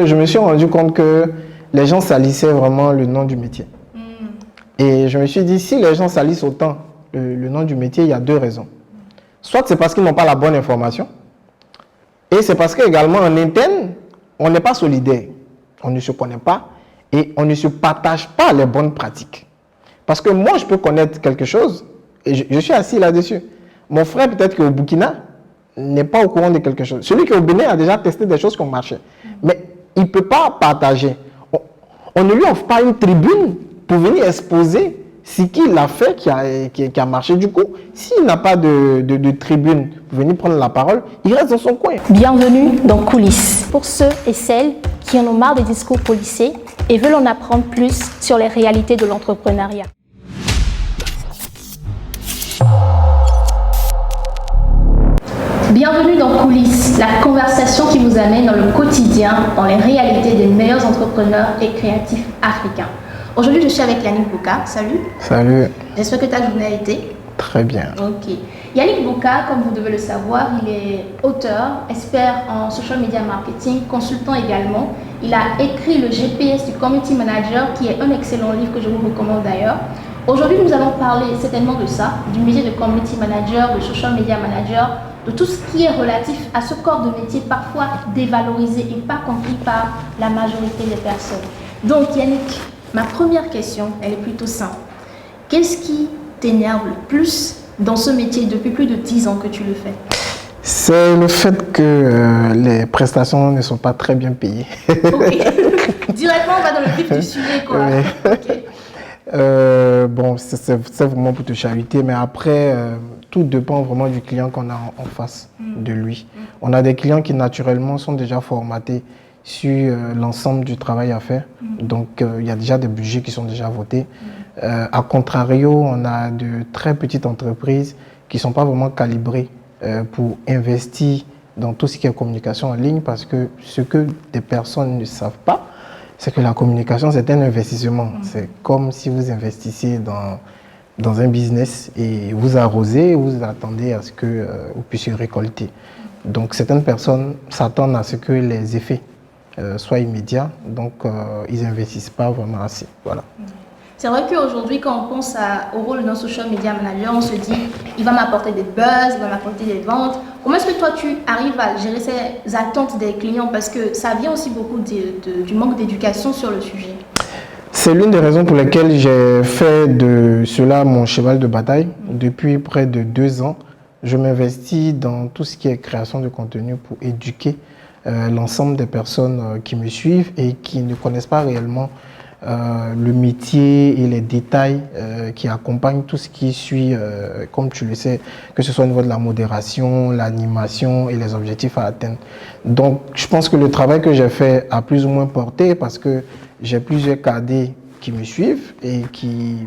Je me suis rendu compte que les gens salissaient vraiment le nom du métier. Et je me suis dit, si les gens salissent autant le nom du métier, il y a deux raisons. Soit c'est parce qu'ils n'ont pas la bonne information, et c'est parce qu'également en interne, on n'est pas solidaire. On ne se connaît pas et on ne se partage pas les bonnes pratiques. Parce que moi, je peux connaître quelque chose et je suis assis là-dessus. Mon frère, peut-être qu'au Burkina, n'est pas au courant de quelque chose. Celui qui est au Bénin a déjà testé des choses qui ont marché. Mais il ne peut pas partager. On ne lui offre pas une tribune pour venir exposer ce qu'il a fait qui a marché. Du coup, s'il n'a pas de tribune pour venir prendre la parole, il reste dans son coin. Bienvenue dans Coulisses. Pour ceux et celles qui en ont marre des discours policiers et veulent en apprendre plus sur les réalités de l'entrepreneuriat. Bienvenue dans Coulisses, la conversation qui vous amène dans le quotidien, dans les réalités des meilleurs entrepreneurs et créatifs africains. Aujourd'hui, je suis avec Yannick Bouka. Salut. Salut. J'espère que ta journée a été très bien. Ok. Yannick Bouka, comme vous devez le savoir, il est auteur, expert en social media marketing, consultant également. Il a écrit le GPS du Community Manager, qui est un excellent livre que je vous recommande d'ailleurs. Aujourd'hui, nous allons parler certainement de ça, du métier de Community Manager, de social media manager, de tout ce qui est relatif à ce corps de métier parfois dévalorisé et pas compris par la majorité des personnes. Donc Yannick, ma première question, elle est plutôt simple. Qu'est-ce qui t'énerve le plus dans ce métier depuis plus de 10 ans que tu le fais? C'est le fait que les prestations ne sont pas très bien payées. Ok. Directement, on va dans le vif du sujet, quoi. Oui. Okay. Bon, c'est vraiment pour te chariter, mais après, tout dépend vraiment du client qu'on a en face de lui. On a des clients qui naturellement sont déjà formatés sur l'ensemble du travail à faire. Donc, il y a déjà des budgets qui sont déjà votés. A contrario, on a de très petites entreprises qui ne sont pas vraiment calibrées pour investir dans tout ce qui est communication en ligne, parce que ce que des personnes ne savent pas, c'est que la communication, c'est un investissement. C'est comme si vous investissiez dans un business et vous arrosez et vous attendez à ce que vous puissiez récolter. Donc, certaines personnes s'attendent à ce que les effets soient immédiats, donc ils n'investissent pas vraiment assez. Voilà. C'est vrai qu'aujourd'hui, quand on pense au rôle d'un social media manager, on se dit il va m'apporter des buzz, il va m'apporter des ventes. Comment est-ce que toi, tu arrives à gérer ces attentes des clients? Parce que ça vient aussi beaucoup du manque d'éducation sur le sujet. C'est l'une des raisons pour lesquelles j'ai fait de cela mon cheval de bataille. Depuis près de 2 ans, je m'investis dans tout ce qui est création de contenu pour éduquer l'ensemble des personnes qui me suivent et qui ne connaissent pas réellement le métier et les détails qui accompagnent tout ce qui suit, comme tu le sais, que ce soit au niveau de la modération, l'animation et les objectifs à atteindre. Donc, je pense que le travail que j'ai fait a plus ou moins porté, parce que j'ai plusieurs cadres qui me suivent et qui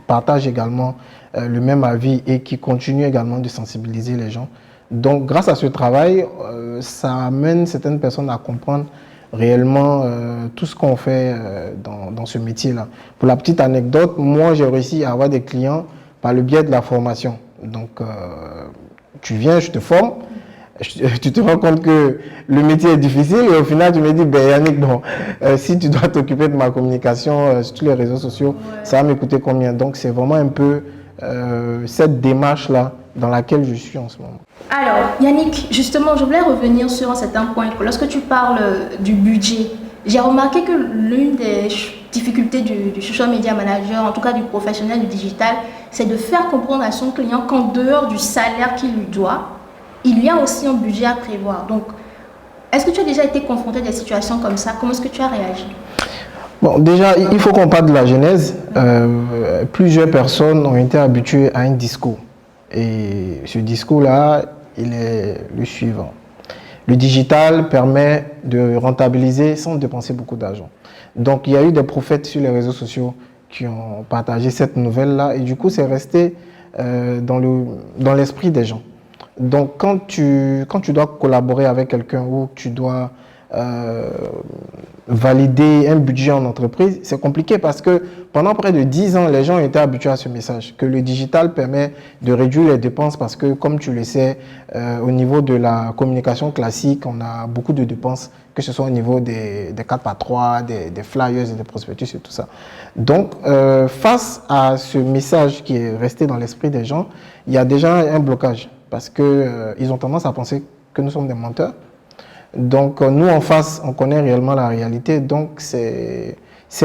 partagent également le même avis et qui continuent également de sensibiliser les gens. Donc, grâce à ce travail, ça amène certaines personnes à comprendre réellement tout ce qu'on fait dans ce métier-là. Pour la petite anecdote, moi j'ai réussi à avoir des clients par le biais de la formation. Donc tu viens, je te forme, tu te rends compte que le métier est difficile et au final tu me dis, ben Yannick, bon, si tu dois t'occuper de ma communication sur tous les réseaux sociaux, ça va me coûter combien? Donc c'est vraiment un peu cette démarche-là dans laquelle je suis en ce moment. Alors, Yannick, justement, je voulais revenir sur un certain point. Lorsque tu parles du budget, j'ai remarqué que l'une des difficultés du social media manager, en tout cas du professionnel du digital, c'est de faire comprendre à son client qu'en dehors du salaire qu'il lui doit, il y a aussi un budget à prévoir. Donc, est-ce que tu as déjà été confronté à des situations comme ça? Comment est-ce que tu as réagi? Bon, déjà, il faut qu'on parle de la genèse. Plusieurs personnes ont été habituées à un discours. Et ce discours-là, il est le suivant. Le digital permet de rentabiliser sans dépenser beaucoup d'argent. Donc, il y a eu des prophètes sur les réseaux sociaux qui ont partagé cette nouvelle-là. Et du coup, c'est resté dans l'esprit des gens. Donc, quand tu dois collaborer avec quelqu'un ou tu dois valider un budget en entreprise, c'est compliqué parce que pendant près de 10 ans, les gens étaient habitués à ce message, que le digital permet de réduire les dépenses parce que, comme tu le sais, au niveau de la communication classique, on a beaucoup de dépenses, que ce soit au niveau des 4x3, des flyers et des prospectus et tout ça. Donc, face à ce message qui est resté dans l'esprit des gens, il y a déjà un blocage parce qu'ils ont tendance à penser que nous sommes des menteurs. Donc, nous, en face, on connaît réellement la réalité. Donc, c'est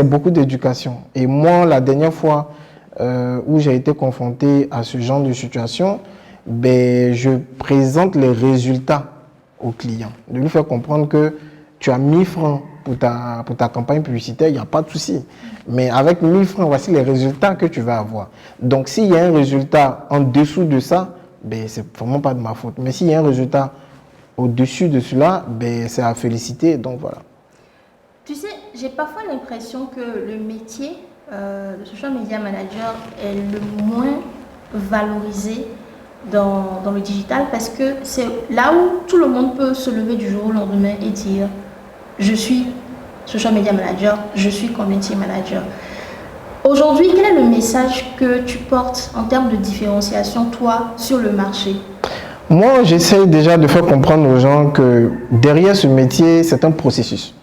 beaucoup d'éducation. Et moi, la dernière fois où j'ai été confronté à ce genre de situation, ben, je présente les résultats au client. De lui faire comprendre que tu as 1000 francs pour ta campagne publicitaire, il n'y a pas de souci. Mais avec 1000 francs, voici les résultats que tu vas avoir. Donc, s'il y a un résultat en dessous de ça, ben, c'est vraiment pas de ma faute. Mais s'il y a un résultat au-dessus de cela, ben, c'est à féliciter, donc voilà. Tu sais, j'ai parfois l'impression que le métier de social media manager est le moins valorisé dans le digital parce que c'est là où tout le monde peut se lever du jour au lendemain et dire « Je suis social media manager, je suis community manager ». Aujourd'hui, quel est le message que tu portes en termes de différenciation, toi, sur le marché ? Moi, j'essaie déjà de faire comprendre aux gens que derrière ce métier, c'est un processus.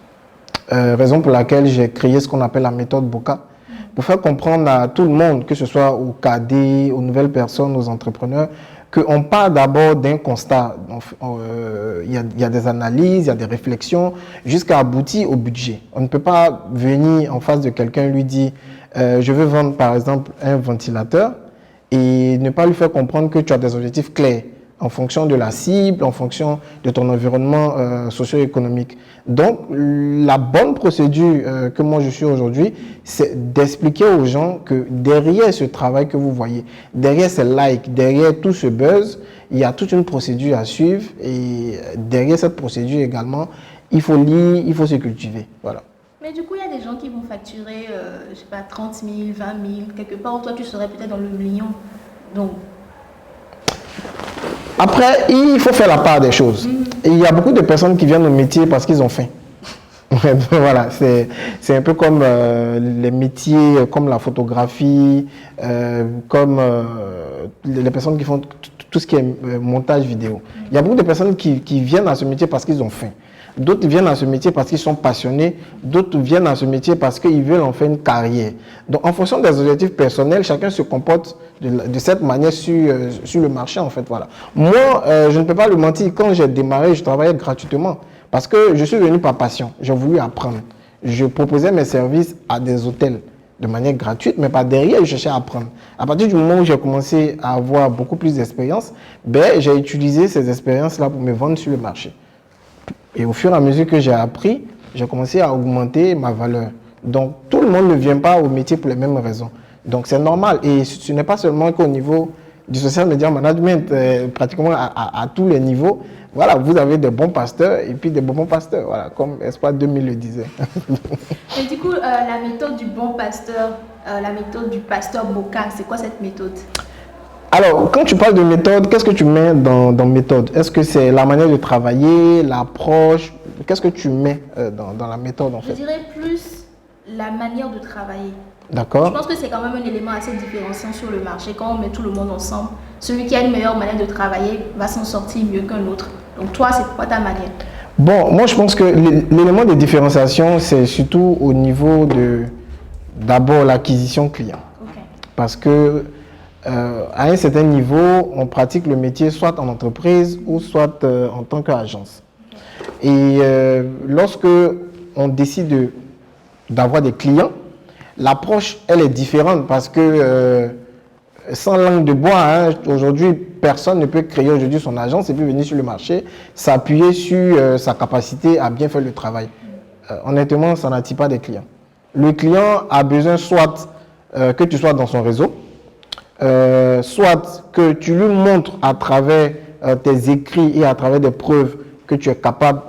Raison pour laquelle j'ai créé ce qu'on appelle la méthode BOCA, pour faire comprendre à tout le monde, que ce soit aux cadets, aux nouvelles personnes, aux entrepreneurs, qu'on part d'abord d'un constat. Il y a des analyses, il y a des réflexions, jusqu'à aboutir au budget. On ne peut pas venir en face de quelqu'un et lui dire je veux vendre par exemple un ventilateur et ne pas lui faire comprendre que tu as des objectifs clairs en fonction de la cible, en fonction de ton environnement socio-économique. Donc, la bonne procédure que moi je suis aujourd'hui, c'est d'expliquer aux gens que derrière ce travail que vous voyez, derrière ces likes, derrière tout ce buzz, il y a toute une procédure à suivre et derrière cette procédure également, il faut lire, il faut se cultiver. Voilà. Mais du coup, il y a des gens qui vont facturer, je sais pas, 30 000, 20 000, quelque part où toi tu serais peut-être dans le million. Donc, après, il faut faire la part des choses. Et il y a beaucoup de personnes qui viennent au métier parce qu'ils ont faim. Voilà, c'est un peu comme les métiers, comme la photographie, comme les personnes qui font tout ce qui est montage vidéo. Il y a beaucoup de personnes qui viennent à ce métier parce qu'ils ont faim. D'autres viennent à ce métier parce qu'ils sont passionnés. D'autres viennent à ce métier parce qu'ils veulent en faire une carrière. Donc, en fonction des objectifs personnels, chacun se comporte de cette manière sur le marché, en fait. Voilà. Moi, je ne peux pas le mentir. Quand j'ai démarré, je travaillais gratuitement parce que je suis venu par passion. J'ai voulu apprendre. Je proposais mes services à des hôtels de manière gratuite, mais par derrière, je cherchais à apprendre. À partir du moment où j'ai commencé à avoir beaucoup plus d'expérience, ben, j'ai utilisé ces expériences-là pour me vendre sur le marché. Et au fur et à mesure que j'ai appris, j'ai commencé à augmenter ma valeur. Donc, tout le monde ne vient pas au métier pour les mêmes raisons. Donc, c'est normal. Et ce n'est pas seulement qu'au niveau du social media management, pratiquement à tous les niveaux. Voilà, vous avez des bons pasteurs et puis des bons pasteurs, voilà, comme Espoir 2000 le disait. Et du coup, la méthode du bon pasteur, la méthode du pasteur Boca, c'est quoi cette méthode ? Alors, quand tu parles de méthode, qu'est-ce que tu mets dans méthode? Est-ce que c'est la manière de travailler, l'approche? Qu'est-ce que tu mets dans la méthode en fait? Je dirais plus la manière de travailler. D'accord. Je pense que c'est quand même un élément assez différenciant sur le marché. Quand on met tout le monde ensemble, celui qui a une meilleure manière de travailler va s'en sortir mieux qu'un autre. Donc toi, c'est quoi ta manière? Bon, moi je pense que l'élément de différenciation, c'est surtout au niveau de d'abord l'acquisition client. Okay. Parce que à un certain niveau, on pratique le métier soit en entreprise ou soit en tant qu'agence. Okay. Et lorsque on décide d'avoir des clients, l'approche, elle est différente parce que sans langue de bois, hein, aujourd'hui, personne ne peut créer aujourd'hui son agence et puis venir sur le marché, s'appuyer sur sa capacité à bien faire le travail. Honnêtement, ça n'attire pas des clients. Le client a besoin soit que tu sois dans son réseau, soit que tu lui montres à travers tes écrits et à travers des preuves que tu es capable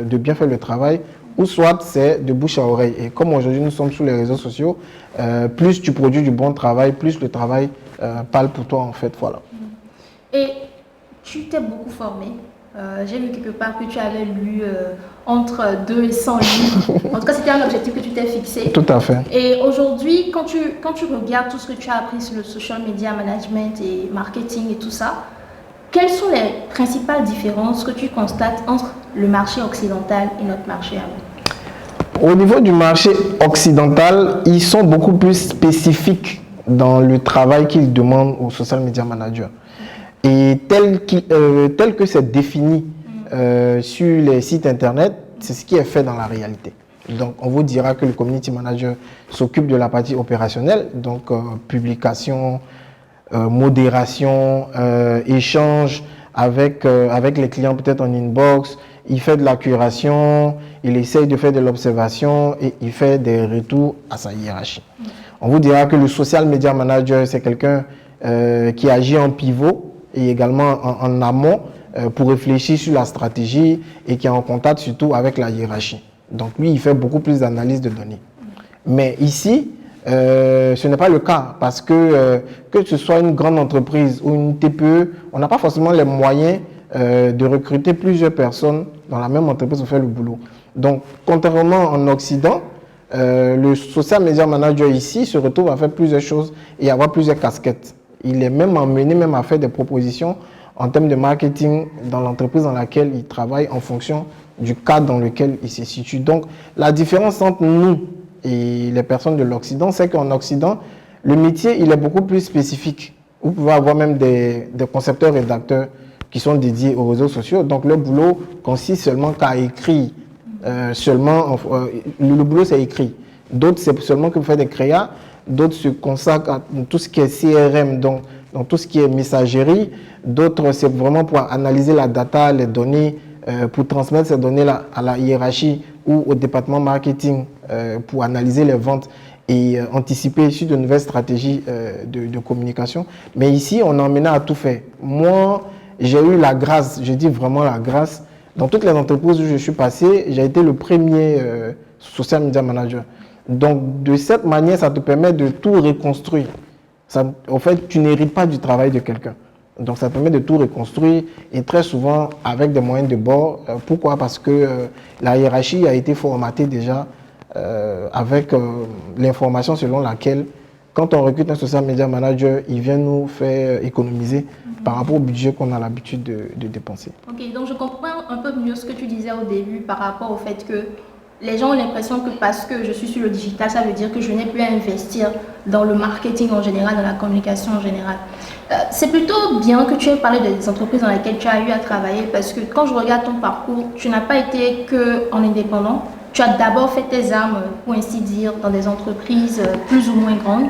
de bien faire le travail, ou soit c'est de bouche à oreille. Et comme aujourd'hui nous sommes sur les réseaux sociaux, plus tu produis du bon travail, plus le travail parle pour toi en fait. Voilà. Et tu t'es beaucoup formé. J'ai vu quelque part que tu avais lu entre 2 et 100 livres. En tout cas, c'était un objectif que tu t'es fixé. Tout à fait. Et aujourd'hui, quand tu regardes tout ce que tu as appris sur le social media management et marketing et tout ça, quelles sont les principales différences que tu constates entre le marché occidental et notre marché à nous? Au niveau du marché occidental, ils sont beaucoup plus spécifiques dans le travail qu'ils demandent aux social media managers. Et tel que c'est défini sur les sites internet, c'est ce qui est fait dans la réalité. Donc, on vous dira que le community manager s'occupe de la partie opérationnelle, donc publication, modération, échange avec les clients peut-être en inbox, il fait de la curation, il essaye de faire de l'observation et il fait des retours à sa hiérarchie. On vous dira que le social media manager, c'est quelqu'un qui agit en pivot et également en amont pour réfléchir sur la stratégie et qui est en contact surtout avec la hiérarchie. Donc lui, il fait beaucoup plus d'analyse de données. Mais ici, ce n'est pas le cas parce que ce soit une grande entreprise ou une TPE, on n'a pas forcément les moyens de recruter plusieurs personnes dans la même entreprise pour faire le boulot. Donc, contrairement en Occident, le social media manager ici se retrouve à faire plusieurs choses et avoir plusieurs casquettes. Il est même emmené à faire des propositions en termes de marketing dans l'entreprise dans laquelle il travaille en fonction du cadre dans lequel il se situe. Donc, la différence entre nous et les personnes de l'Occident, c'est qu'en Occident, le métier, il est beaucoup plus spécifique. Vous pouvez avoir même des concepteurs, rédacteurs qui sont dédiés aux réseaux sociaux. Donc, leur boulot consiste seulement qu'à écrire. Le boulot, c'est écrit. D'autres, c'est seulement que vous faites des créas. D'autres se consacrent à tout ce qui est CRM, donc tout ce qui est messagerie. D'autres, c'est vraiment pour analyser la data, les données, pour transmettre ces données à la hiérarchie ou au département marketing pour analyser les ventes et anticiper sur de nouvelles stratégies de communication. Mais ici, on est emmené à tout faire. Moi, j'ai eu la grâce, je dis vraiment la grâce. Dans toutes les entreprises où je suis passé, j'ai été le premier social media manager. Donc, de cette manière, ça te permet de tout reconstruire. En fait, tu n'hérites pas du travail de quelqu'un. Donc, ça permet de tout reconstruire et très souvent avec des moyens de bord. Pourquoi? Parce que la hiérarchie a été formatée déjà avec l'information selon laquelle, quand on recrute un social media manager, il vient nous faire économiser par rapport au budget qu'on a l'habitude de dépenser. Ok, donc je comprends un peu mieux ce que tu disais au début par rapport au fait que les gens ont l'impression que parce que je suis sur le digital, ça veut dire que je n'ai plus à investir dans le marketing en général, dans la communication en général. C'est plutôt bien que tu aies parlé des entreprises dans lesquelles tu as eu à travailler parce que quand je regarde ton parcours, tu n'as pas été qu'en indépendant. Tu as d'abord fait tes armes, pour ainsi dire, dans des entreprises plus ou moins grandes.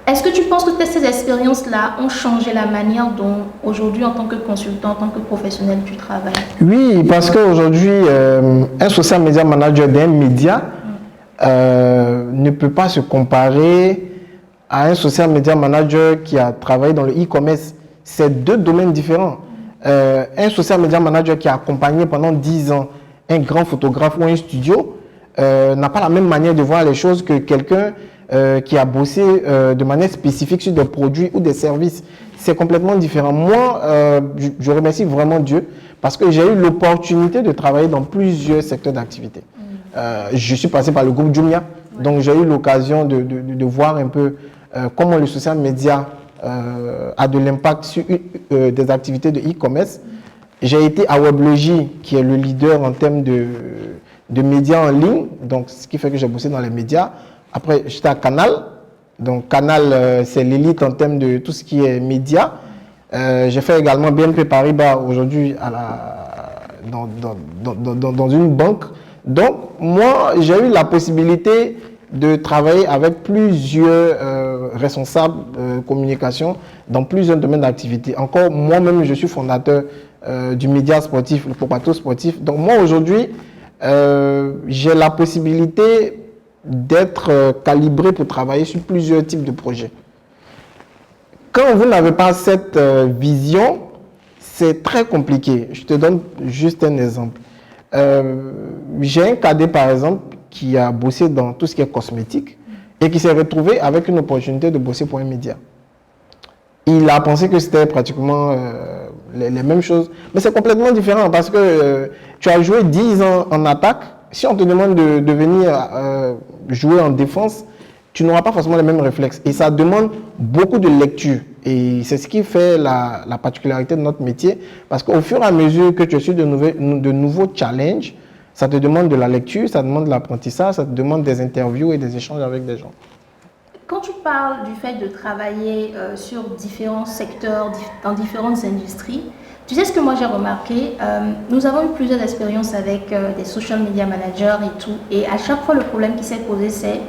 Est-ce que tu penses que ces expériences-là ont changé la manière dont aujourd'hui, en tant que consultant, en tant que professionnel, tu travailles? Oui, parce qu'aujourd'hui, un social media manager d'un média ne peut pas se comparer à un social media manager qui a travaillé dans le e-commerce. C'est deux domaines différents. Un social media manager qui a accompagné pendant 10 ans un grand photographe ou un studio n'a pas la même manière de voir les choses que quelqu'un qui a bossé de manière spécifique sur des produits ou des services. C'est complètement différent. Moi, je remercie vraiment Dieu parce que j'ai eu l'opportunité de travailler dans plusieurs secteurs d'activité. Je suis passé par le groupe Jumia, donc j'ai eu l'occasion de voir un peu comment le social media a de l'impact sur des activités de e-commerce. J'ai été à Weblogy, qui est le leader en termes de médias en ligne, donc ce qui fait que j'ai bossé dans les médias. Après, j'étais à Canal. Donc, Canal, c'est l'élite en termes de tout ce qui est médias. J'ai fait également BNP Paribas aujourd'hui dans une banque. Donc, moi, j'ai eu la possibilité de travailler avec plusieurs responsables communication dans plusieurs domaines d'activité. Encore, moi-même, je suis fondateur du média sportif, le Popato sportif. Donc, moi, aujourd'hui, j'ai la possibilité d'être calibré pour travailler sur plusieurs types de projets. Quand vous n'avez pas cette vision, c'est très compliqué. Je te donne juste un exemple. J'ai un cadet, par exemple, qui a bossé dans tout ce qui est cosmétique et qui s'est retrouvé avec une opportunité de bosser pour un média. il a pensé que c'était pratiquement les mêmes choses. Mais c'est complètement différent parce que tu as joué 10 ans en attaque. Si on te demande de venir jouer en défense, tu n'auras pas forcément les mêmes réflexes. Et ça demande beaucoup de lecture. Et c'est ce qui fait la particularité de notre métier. Parce qu'au fur et à mesure que tu suis de nouveaux challenges, ça te demande de la lecture, ça te demande de l'apprentissage, ça te demande des interviews et des échanges avec des gens. Quand tu parles du fait de travailler sur différents secteurs, dans différentes industries, tu sais ce que moi j'ai remarqué, nous avons eu plusieurs expériences avec des social media managers et tout. Et à chaque fois, le problème qui s'est posé, c'est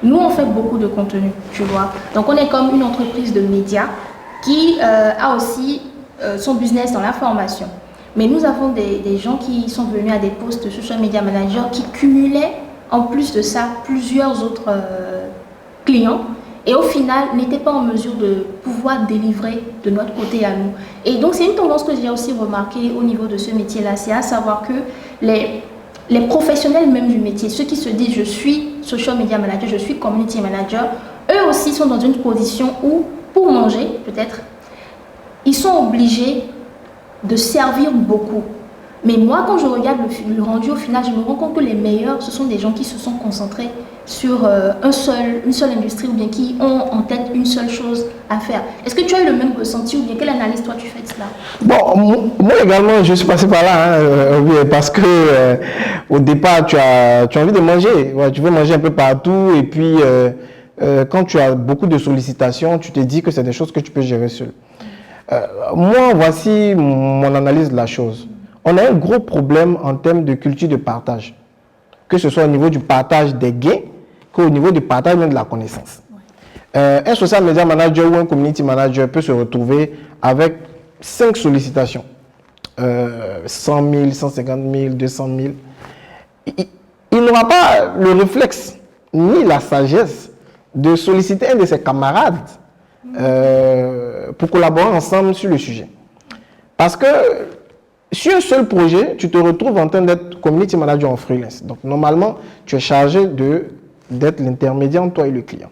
nous, on fait beaucoup de contenu, tu vois. Donc, on est comme une entreprise de médias qui a aussi son business dans la formation. Mais nous avons des gens qui sont venus à des postes de social media manager qui cumulaient, en plus de ça, plusieurs autres clients et au final n'étaient pas en mesure de pouvoir délivrer de notre côté à nous. Et donc, c'est une tendance que j'ai aussi remarquée au niveau de ce métier-là, c'est à savoir que les professionnels même du métier, ceux qui se disent je suis social media manager, je suis community manager, eux aussi sont dans une position où, pour manger peut-être, ils sont obligés de servir beaucoup. Mais moi, quand je regarde le rendu au final, je me rends compte que les meilleurs, ce sont des gens qui se sont concentrés sur une seule industrie ou bien qui ont en tête une seule chose à faire. Est-ce que tu as eu le même ressenti ou bien quelle analyse toi tu fais de cela? Bon, moi également, je suis passé par là, parce que au départ, tu as envie de manger. Ouais, tu veux manger un peu partout et puis quand tu as beaucoup de sollicitations, tu te dis que c'est des choses que tu peux gérer seul. Moi, voici mon analyse de la chose. On a un gros problème en termes de culture de partage, que ce soit au niveau du partage des gains, qu'au niveau du partage même de la connaissance. Un social media manager ou un community manager peut se retrouver avec 5 sollicitations, 100 000, 150 000, 200 000. Il n'aura pas le réflexe ni la sagesse de solliciter un de ses camarades pour collaborer ensemble sur le sujet. Parce que sur un seul projet, tu te retrouves en train d'être community manager en freelance. Donc, normalement, tu es chargé d'être l'intermédiaire entre toi et le client.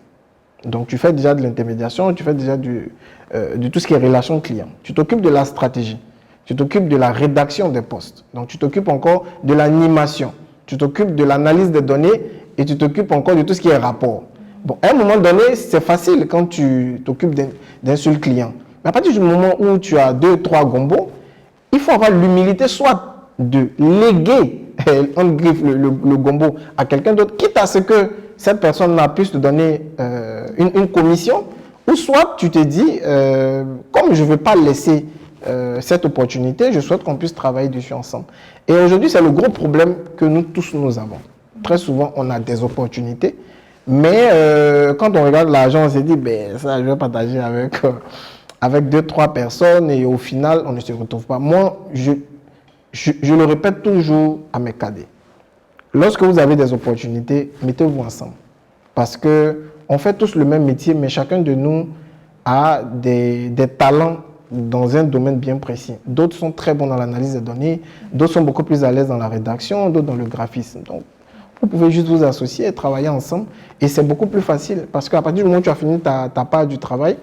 Donc, tu fais déjà de l'intermédiation, tu fais déjà de tout ce qui est relation client. Tu t'occupes de la stratégie, tu t'occupes de la rédaction des posts. Donc, tu t'occupes encore de l'animation, tu t'occupes de l'analyse des données et tu t'occupes encore de tout ce qui est rapport. Bon, à un moment donné, c'est facile quand tu t'occupes d'un seul client. Mais à partir du moment où tu as 2, 3 gombos, il faut avoir l'humilité soit de léguer en griffe le gombo à quelqu'un d'autre, quitte à ce que cette personne-là puisse te donner une commission, ou soit tu te dis, comme je ne veux pas laisser cette opportunité, je souhaite qu'on puisse travailler dessus ensemble. Et aujourd'hui, c'est le gros problème que nous tous nous avons. Très souvent, on a des opportunités, mais quand on regarde l'argent, on se dit, ben, ça, je vais partager avec 2, 3 personnes et au final, on ne se retrouve pas. Moi, je le répète toujours à mes cadets. Lorsque vous avez des opportunités, mettez-vous ensemble. Parce qu'on fait tous le même métier, mais chacun de nous a des talents dans un domaine bien précis. D'autres sont très bons dans l'analyse des données, d'autres sont beaucoup plus à l'aise dans la rédaction, d'autres dans le graphisme. Donc, vous pouvez juste vous associer et travailler ensemble. Et c'est beaucoup plus facile. Parce qu'à partir du moment où tu as fini ta part du travail,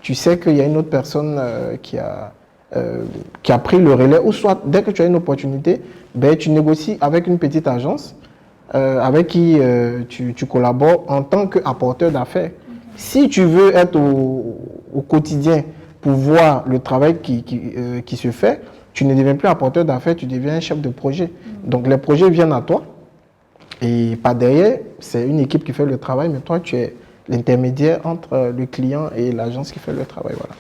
tu sais qu'il y a une autre personne qui a pris le relais, ou soit dès que tu as une opportunité, ben, tu négocies avec une petite agence avec qui tu collabores en tant qu'apporteur d'affaires. Si tu veux être au quotidien pour voir le travail qui se fait, tu ne deviens plus apporteur d'affaires, tu deviens un chef de projet. Donc les projets viennent à toi et par derrière, c'est une équipe qui fait le travail, mais toi tu es l'intermédiaire entre le client et l'agence qui fait le travail. Voilà.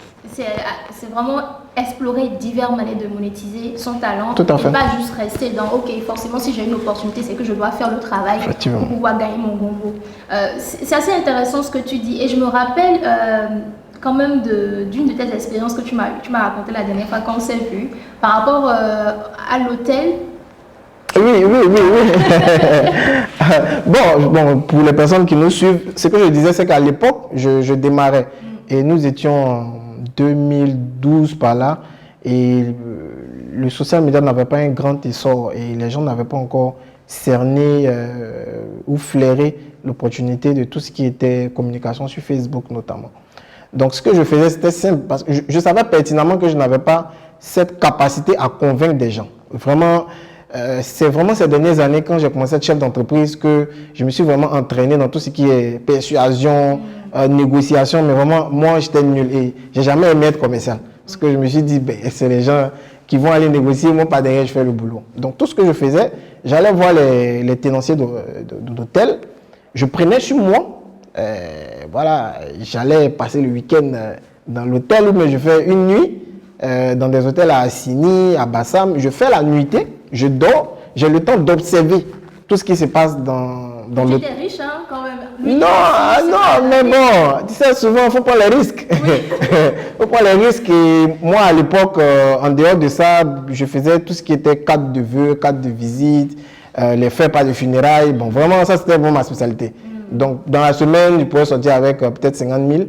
C'est vraiment explorer diverses manières de monétiser son talent. Tout à fait. Et pas juste rester dans, ok, forcément si j'ai une opportunité, c'est que je dois faire le travail pour pouvoir gagner mon gombo. C'est assez intéressant ce que tu dis. Et je me rappelle quand même d'une de tes expériences que tu m'as raconté la dernière fois quand on s'est vu, par rapport à l'hôtel. Oui. Bon, pour les personnes qui nous suivent, ce que je disais, c'est qu'à l'époque, je démarrais. Et nous étions en 2012 par là. Et le social media n'avait pas un grand essor. Et les gens n'avaient pas encore cerné ou flairé l'opportunité de tout ce qui était communication sur Facebook notamment. Donc, ce que je faisais, c'était simple, parce que je savais pertinemment que je n'avais pas cette capacité à convaincre des gens. Vraiment, c'est vraiment ces dernières années, quand j'ai commencé à être chef d'entreprise, que je me suis vraiment entraîné dans tout ce qui est persuasion, négociation, mais vraiment, moi, j'étais nul et j'ai jamais aimé être commercial. Parce que je me suis dit, ben, c'est les gens qui vont aller négocier, moi, pas derrière, je fais le boulot. Donc, tout ce que je faisais, j'allais voir les tenanciers d'hôtel, je prenais sur moi, voilà, j'allais passer le week-end dans l'hôtel, mais je fais une nuit dans des hôtels à Assini, à Bassam, je fais la nuitée, je dors, j'ai le temps d'observer tout ce qui se passe dans l'hôtel. Tu étais riche, hein, quand même. Lui, non, non, mais bon, tu sais, souvent, il faut prendre les risques. Il faut prendre les risques. Et moi, à l'époque, en dehors de ça, je faisais tout ce qui était carte de vœux, carte de visite, les fêtes, pas de funérailles. Bon, vraiment, ça, c'était vraiment ma spécialité. Donc, dans la semaine, je pouvais sortir avec peut-être 50 000.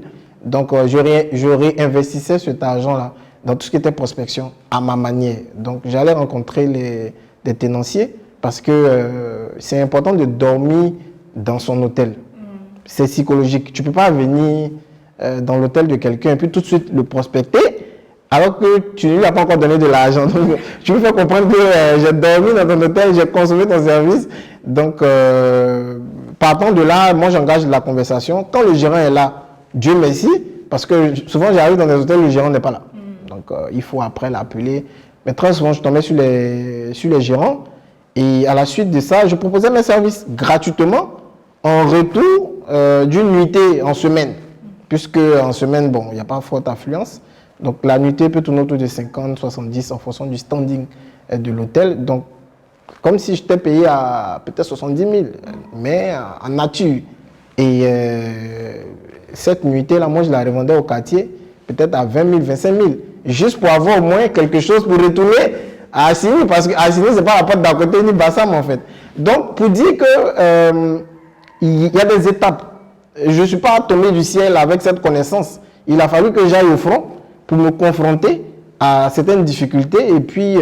Donc, je réinvestissais cet argent-là dans tout ce qui était prospection à ma manière. Donc, j'allais rencontrer des tenanciers parce que c'est important de dormir dans son hôtel. C'est psychologique. Tu ne peux pas venir dans l'hôtel de quelqu'un et puis tout de suite le prospecter alors que tu ne lui as pas encore donné de l'argent. Donc, tu lui fais comprendre que j'ai dormi dans ton hôtel, j'ai consommé ton service. Donc, partant de là, moi, j'engage la conversation. Quand le gérant est là, Dieu merci, parce que souvent, j'arrive dans des hôtels où le gérant n'est pas là. Donc, il faut après l'appeler. Mais très souvent, je tombais sur les gérants. Et à la suite de ça, je proposais mes services gratuitement en retour d'une nuitée en semaine. Puisque en semaine, bon, il n'y a pas forte affluence. Donc, la nuitée peut tourner autour de 50, 70 en fonction du standing de l'hôtel. Donc, comme si j'étais payé à peut-être 70 000, mais en nature. Et cette nuitée-là, moi, je la revendais au quartier, peut-être à 20 000, 25 000, juste pour avoir au moins quelque chose pour retourner à Assini, parce que Assini, ce n'est pas la porte d'à côté, ni Bassam, en fait. Donc, pour dire que il y a des étapes. Je ne suis pas tombé du ciel avec cette connaissance. Il a fallu que j'aille au front pour me confronter à certaines difficultés et puis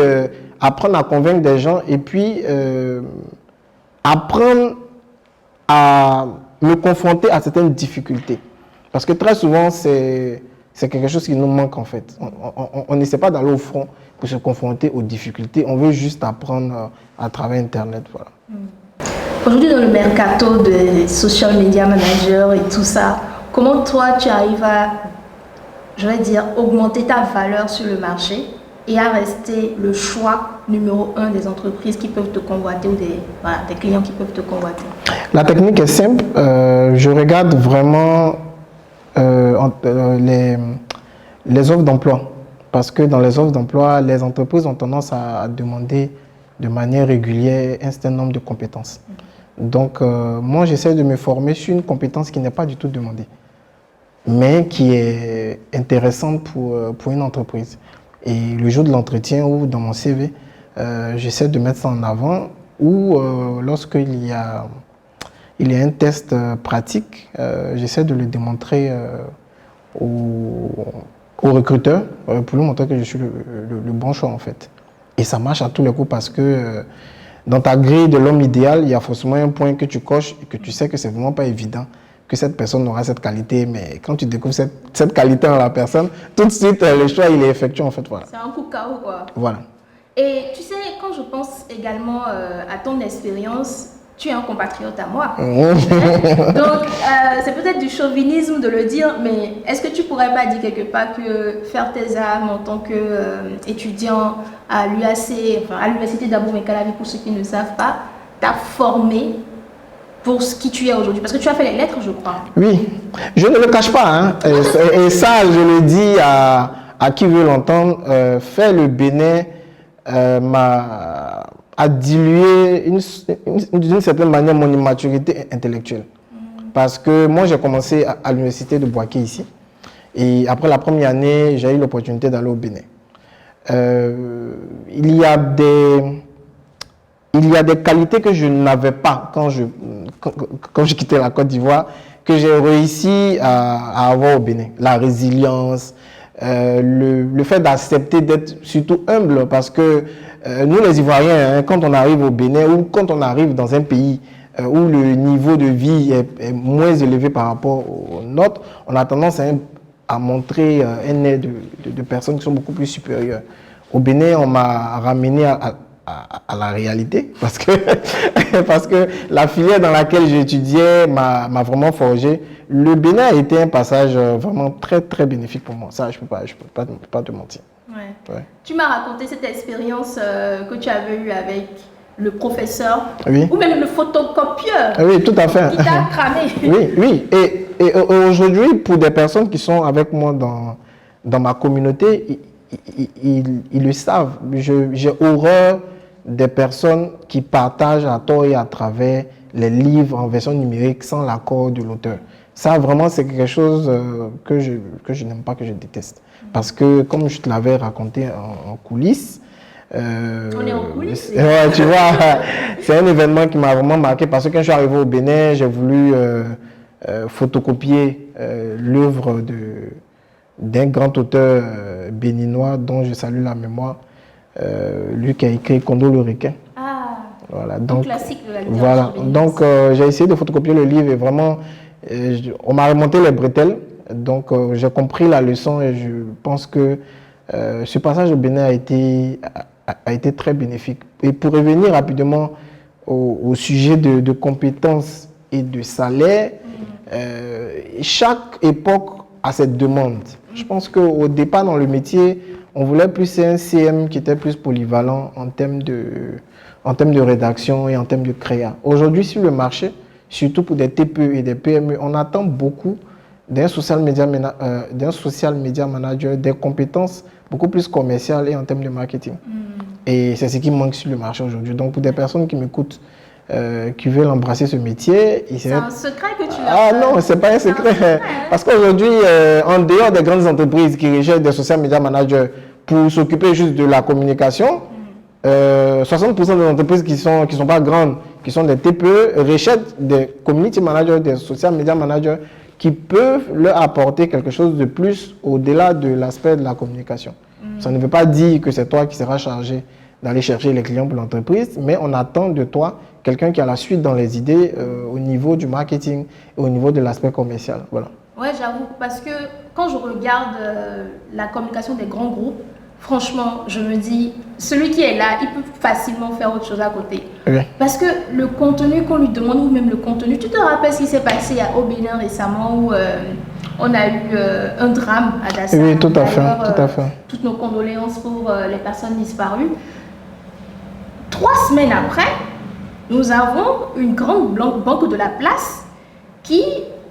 apprendre à convaincre des gens et puis apprendre à me confronter à certaines difficultés. Parce que très souvent, c'est quelque chose qui nous manque en fait. On n'essaie pas d'aller au front pour se confronter aux difficultés. On veut juste apprendre à travers Internet. Voilà. Aujourd'hui, dans le mercato des social media managers et tout ça, comment toi, tu arrives à, je vais dire, augmenter ta valeur sur le marché et à rester le choix numéro 1 des entreprises qui peuvent te convoiter ou des clients qui peuvent te convoiter? La technique est simple. Je regarde vraiment les offres d'emploi. Parce que dans les offres d'emploi, les entreprises ont tendance à demander de manière régulière un certain nombre de compétences. Donc, moi, j'essaie de me former sur une compétence qui n'est pas du tout demandée, mais qui est intéressante pour une entreprise. Et le jour de l'entretien ou dans mon CV, j'essaie de mettre ça en avant, ou lorsqu'il y a un test pratique, j'essaie de le démontrer au recruteur pour lui montrer que je suis le bon choix en fait. Et ça marche à tous les coups parce que dans ta grille de l'homme idéal, il y a forcément un point que tu coches et que tu sais que c'est vraiment pas évident que cette personne aura cette qualité, mais quand tu découvres cette qualité dans la personne, tout de suite le choix il est effectué en fait. Voilà. C'est un coup KO quoi. Voilà. Et tu sais, quand je pense également à ton expérience, tu es un compatriote à moi. Donc, c'est peut-être du chauvinisme de le dire, mais est-ce que tu pourrais pas dire quelque part que faire tes armes en tant qu'étudiant à l'UAC, enfin à l'université d'Abou Mekalavi, pour ceux qui ne savent pas, t'a formé pour ce qui tu es aujourd'hui? Parce que tu as fait les lettres, je crois. Oui, je ne le cache pas. Hein. Et ça, je le dis à qui veut l'entendre, faire le Bénin a dilué d'une certaine manière mon immaturité intellectuelle. Parce que moi, j'ai commencé à l'université de Bouaké ici. Et après la première année, j'ai eu l'opportunité d'aller au Bénin. Il y a des qualités que je n'avais pas quand je quittais la Côte d'Ivoire, que j'ai réussi à avoir au Bénin. La résilience, le fait d'accepter d'être surtout humble, parce que nous les Ivoiriens, hein, quand on arrive au Bénin ou quand on arrive dans un pays où le niveau de vie est moins élevé par rapport au nôtre, on a tendance à montrer un nez de personnes qui sont beaucoup plus supérieures. Au Bénin, on m'a ramené à la réalité parce que, parce que la filière dans laquelle j'étudiais m'a vraiment forgé. Le Bénin a été un passage vraiment très, très bénéfique pour moi. Ça, je peux pas te mentir. Ouais. Tu m'as raconté cette expérience que tu avais eue avec le professeur ou même le photocopieur. Oui, tout à fait. Qui t'a cramé. Oui. Et aujourd'hui, pour des personnes qui sont avec moi dans ma communauté, ils le savent. J'ai horreur des personnes qui partagent à tort et à travers les livres en version numérique sans l'accord de l'auteur. Ça, vraiment, c'est quelque chose que je n'aime pas, que je déteste. Parce que, comme je te l'avais raconté en coulisses, on est en coulisses. Ouais, tu vois, c'est un événement qui m'a vraiment marqué parce que quand je suis arrivé au Bénin, j'ai voulu photocopier l'œuvre d'un grand auteur béninois dont je salue la mémoire, lui qui a écrit Kondo le requin. Ah, voilà, donc, classique de la littérature voilà, donc j'ai essayé de photocopier le livre et vraiment, on m'a remonté les bretelles, donc j'ai compris la leçon et je pense que ce passage au Bénin a été très bénéfique. Et pour revenir rapidement au sujet de compétences et de salaire, chaque époque a cette demande. Je pense qu'au départ dans le métier, on voulait plus un CM qui était plus polyvalent en termes de rédaction et en termes de créa. Aujourd'hui, sur le marché, surtout pour des TPE et des PME, on attend beaucoup d'un social media manager, des compétences beaucoup plus commerciales et en termes de marketing. Et c'est ce qui manque sur le marché aujourd'hui. Donc, pour des personnes qui m'écoutent, qui veulent embrasser ce métier... C'est un secret que tu as. Ah non, c'est pas un secret. Parce qu'aujourd'hui, en dehors des grandes entreprises qui recherchent des social media managers pour s'occuper juste de la communication, 60% des entreprises qui sont pas grandes, qui sont des TPE, recherchent des community managers, des social media managers qui peuvent leur apporter quelque chose de plus au-delà de l'aspect de la communication. Ça ne veut pas dire que c'est toi qui seras chargé d'aller chercher les clients pour l'entreprise, mais on attend de toi quelqu'un qui a la suite dans les idées au niveau du marketing et au niveau de l'aspect commercial. Voilà. Ouais, j'avoue, parce que quand je regarde la communication des grands groupes, franchement, je me dis, celui qui est là, il peut facilement faire autre chose à côté. Oui. Parce que le contenu qu'on lui demande, ou même le contenu, tu te rappelles ce qui s'est passé au Bénin récemment où on a eu un drame à Dassa. Oui, tout à fait. Toutes nos condoléances pour les personnes disparues. 3 semaines après, nous avons une grande banque de la place qui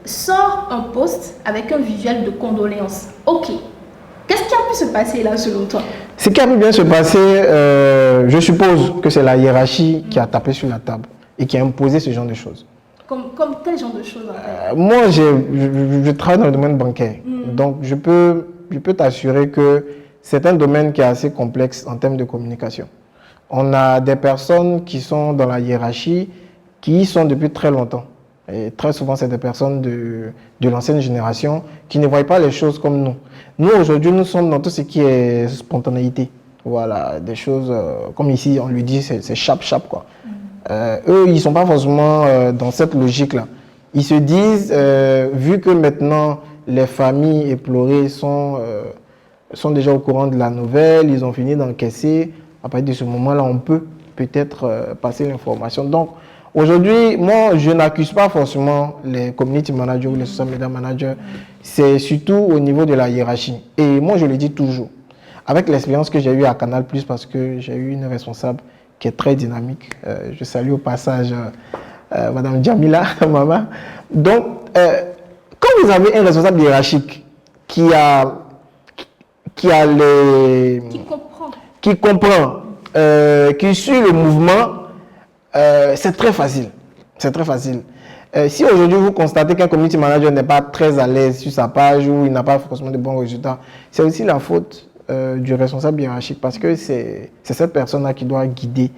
sort un post avec un visuel de condoléances. Ok. Qu'est-ce qui a pu se passer là selon toi? Ce qui a pu bien se passer, je suppose que c'est la hiérarchie qui a tapé sur la table et qui a imposé ce genre de choses. Comme quel genre de choses en fait? Moi, je travaille dans le domaine bancaire. Donc, je peux t'assurer que c'est un domaine qui est assez complexe en termes de communication. On a des personnes qui sont dans la hiérarchie, qui y sont depuis très longtemps. Et très souvent, c'est des personnes de l'ancienne génération qui ne voient pas les choses comme nous. Nous, aujourd'hui, nous sommes dans tout ce qui est spontanéité. Voilà, des choses, comme ici, on lui dit, c'est chap-chap, quoi. Eux, ils ne sont pas forcément dans cette logique-là. Ils se disent, vu que maintenant, les familles éplorées sont déjà au courant de la nouvelle, ils ont fini d'encaisser, à partir de ce moment-là, on peut peut-être passer l'information. Donc, aujourd'hui, moi, je n'accuse pas forcément les community managers ou les social media managers. C'est surtout au niveau de la hiérarchie. Et moi, je le dis toujours, avec l'expérience que j'ai eue à Canal+, parce que j'ai eu une responsable qui est très dynamique. Je salue au passage Madame Djamila, maman. Donc, quand vous avez un responsable hiérarchique qui comprend, qui suit le mouvement, c'est très facile. C'est très facile. Si aujourd'hui vous constatez qu'un community manager n'est pas très à l'aise sur sa page ou il n'a pas forcément de bons résultats, c'est aussi la faute du responsable hiérarchique parce que c'est cette personne-là qui doit guider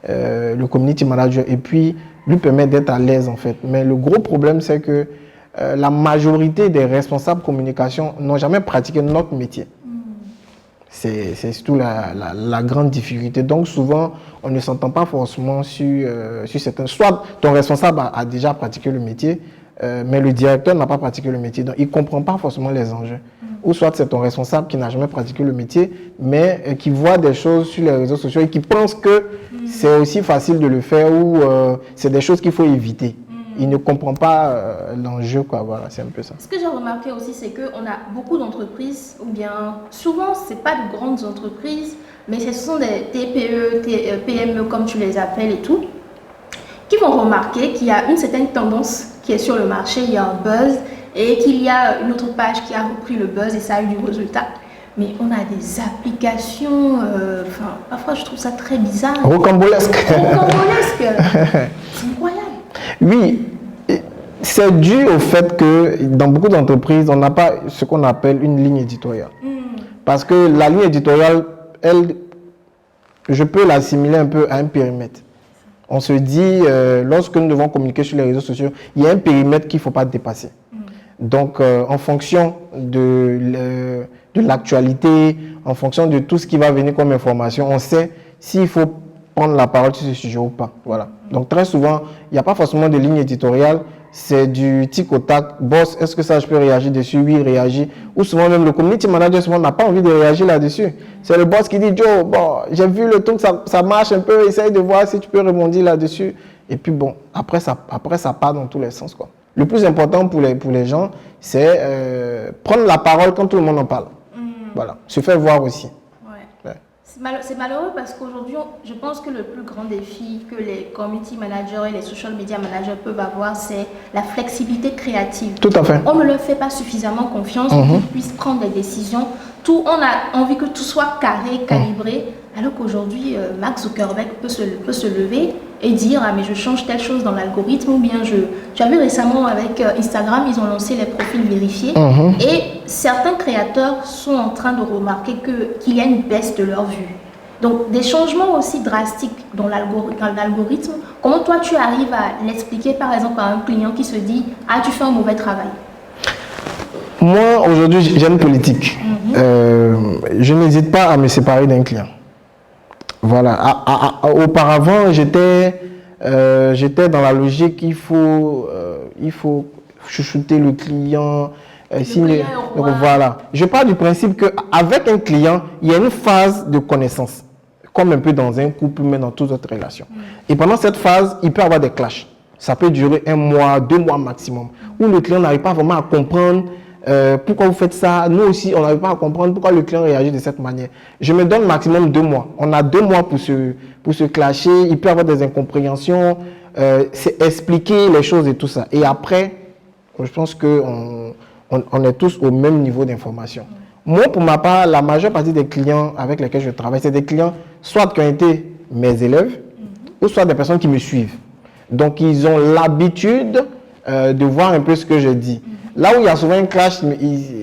le community manager et puis lui permettre d'être à l'aise en fait. Mais le gros problème, c'est que la majorité des responsables communication n'ont jamais pratiqué notre métier. C'est surtout la grande difficulté. Donc souvent, on ne s'entend pas forcément sur certains. Soit ton responsable a déjà pratiqué le métier, mais le directeur n'a pas pratiqué le métier, donc il ne comprend pas forcément les enjeux. Ou soit c'est ton responsable qui n'a jamais pratiqué le métier, mais qui voit des choses sur les réseaux sociaux et qui pense que c'est aussi facile de le faire ou c'est des choses qu'il faut éviter. Il ne comprend pas l'enjeu, quoi. Voilà, c'est un peu ça. Ce que j'ai remarqué aussi, c'est qu'on a beaucoup d'entreprises, ou bien souvent, ce n'est pas de grandes entreprises, mais ce sont des TPE, PME, comme tu les appelles et tout, qui vont remarquer qu'il y a une certaine tendance qui est sur le marché, il y a un buzz, et qu'il y a une autre page qui a repris le buzz et ça a eu du résultat. Mais on a des applications, parfois je trouve ça très bizarre. Rocambolesque. Rocambolesque. C'est incroyable. Oui, c'est dû au fait que dans beaucoup d'entreprises, on n'a pas ce qu'on appelle une ligne éditoriale. Parce que la ligne éditoriale, elle, je peux l'assimiler un peu à un périmètre. On se dit, lorsque nous devons communiquer sur les réseaux sociaux, il y a un périmètre qu'il ne faut pas dépasser. Donc, en fonction de l'actualité, en fonction de tout ce qui va venir comme information, on sait s'il faut prendre la parole sur ce sujet ou pas. Voilà. Donc, très souvent, il n'y a pas forcément de ligne éditoriale. C'est du tic au tac. Boss, est-ce que ça, je peux réagir dessus? Oui, réagir. Ou souvent, même le community manager, souvent, n'a pas envie de réagir là-dessus. C'est le boss qui dit, Joe, bon, j'ai vu le truc, ça marche un peu, essaye de voir si tu peux rebondir là-dessus. Et puis, bon, après, ça part dans tous les sens, quoi. Le plus important pour les gens, c'est prendre la parole quand tout le monde en parle. Voilà, se faire voir aussi. Ouais. C'est malheureux parce qu'aujourd'hui, je pense que le plus grand défi que les community managers et les social media managers peuvent avoir, c'est la flexibilité créative. Tout à fait. On ne leur fait pas suffisamment confiance pour qu'ils puissent prendre des décisions. On a envie que tout soit carré, calibré, alors qu'aujourd'hui, Mark Zuckerberg peut se lever et dire « Ah, mais je change telle chose dans l'algorithme » ou bien tu as vu récemment avec Instagram, ils ont lancé les profils vérifiés et certains créateurs sont en train de remarquer qu'il y a une baisse de leur vue. Donc, des changements aussi drastiques dans l'algorithme, comment toi tu arrives à l'expliquer par exemple à un client qui se dit « Ah, tu fais un mauvais travail ». Moi, aujourd'hui, j'ai une politique. Je n'hésite pas à me séparer d'un client. Voilà. Auparavant, j'étais dans la logique il faut chouchouter le client. Voilà. Je pars du principe qu'avec un client, il y a une phase de connaissance, comme un peu dans un couple, mais dans toutes autres relations. Et pendant cette phase, il peut y avoir des clashs. Ça peut durer 1 mois, 2 mois maximum, où le client n'arrive pas vraiment à comprendre pourquoi vous faites ça. Nous aussi, on n'arrive pas à comprendre pourquoi le client réagit de cette manière. Je me donne maximum 2 mois. On a 2 mois pour se clasher. Il peut y avoir des incompréhensions. C'est expliquer les choses et tout ça. Et après, je pense qu'on est tous au même niveau d'information. Moi, pour ma part, la majeure partie des clients avec lesquels je travaille, c'est des clients soit qui ont été mes élèves, ou soit des personnes qui me suivent. Donc, ils ont l'habitude de voir un peu ce que je dis. Là où il y a souvent un clash,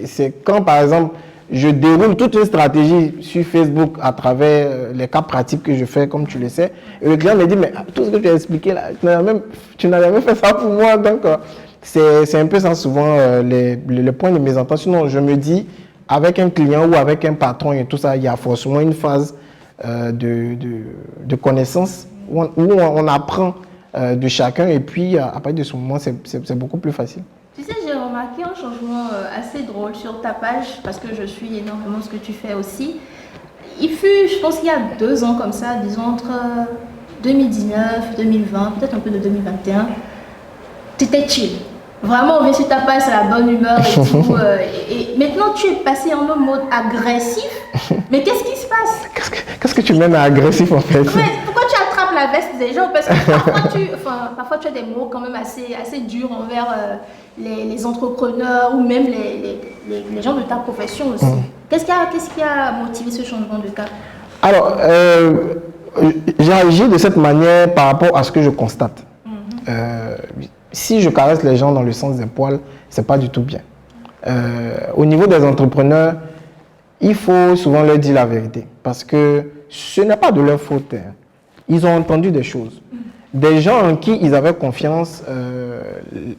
c'est quand, par exemple, je déroule toute une stratégie sur Facebook à travers les cas pratiques que je fais, comme tu le sais. Et le client me dit, mais tout ce que tu as expliqué là, tu n'as jamais fait ça pour moi. Donc, c'est un peu ça souvent le point de mésentente. Sinon, je me dis, avec un client ou avec un patron et tout ça, il y a forcément une phase de connaissance où on apprend de chacun. Et puis, à partir de ce moment, c'est beaucoup plus facile. Tu sais, j'ai remarqué un changement assez drôle sur ta page parce que je suis énormément ce que tu fais aussi. Il fut, je pense qu'il y a 2 ans comme ça, disons entre 2019, 2020, peut-être un peu de 2021, tu étais chill. Vraiment, on vient sur ta page, c'est la bonne humeur et tout. Et maintenant, tu es passé en un mode agressif. Mais qu'est-ce qui se passe? Qu'est-ce que tu mènes à agressif en fait? Mais pourquoi tu attrapes la veste des gens? Parce que parfois tu as des mots quand même assez durs envers les entrepreneurs ou même les gens de ta profession aussi. Qu'est-ce qui a motivé ce changement de cap? Alors, j'ai agi de cette manière par rapport à ce que je constate. Si je caresse les gens dans le sens des poils, c'est pas du tout bien. Au niveau des entrepreneurs, il faut souvent leur dire la vérité parce que ce n'est pas de leur faute. Ils ont entendu des choses. Des gens en qui ils avaient confiance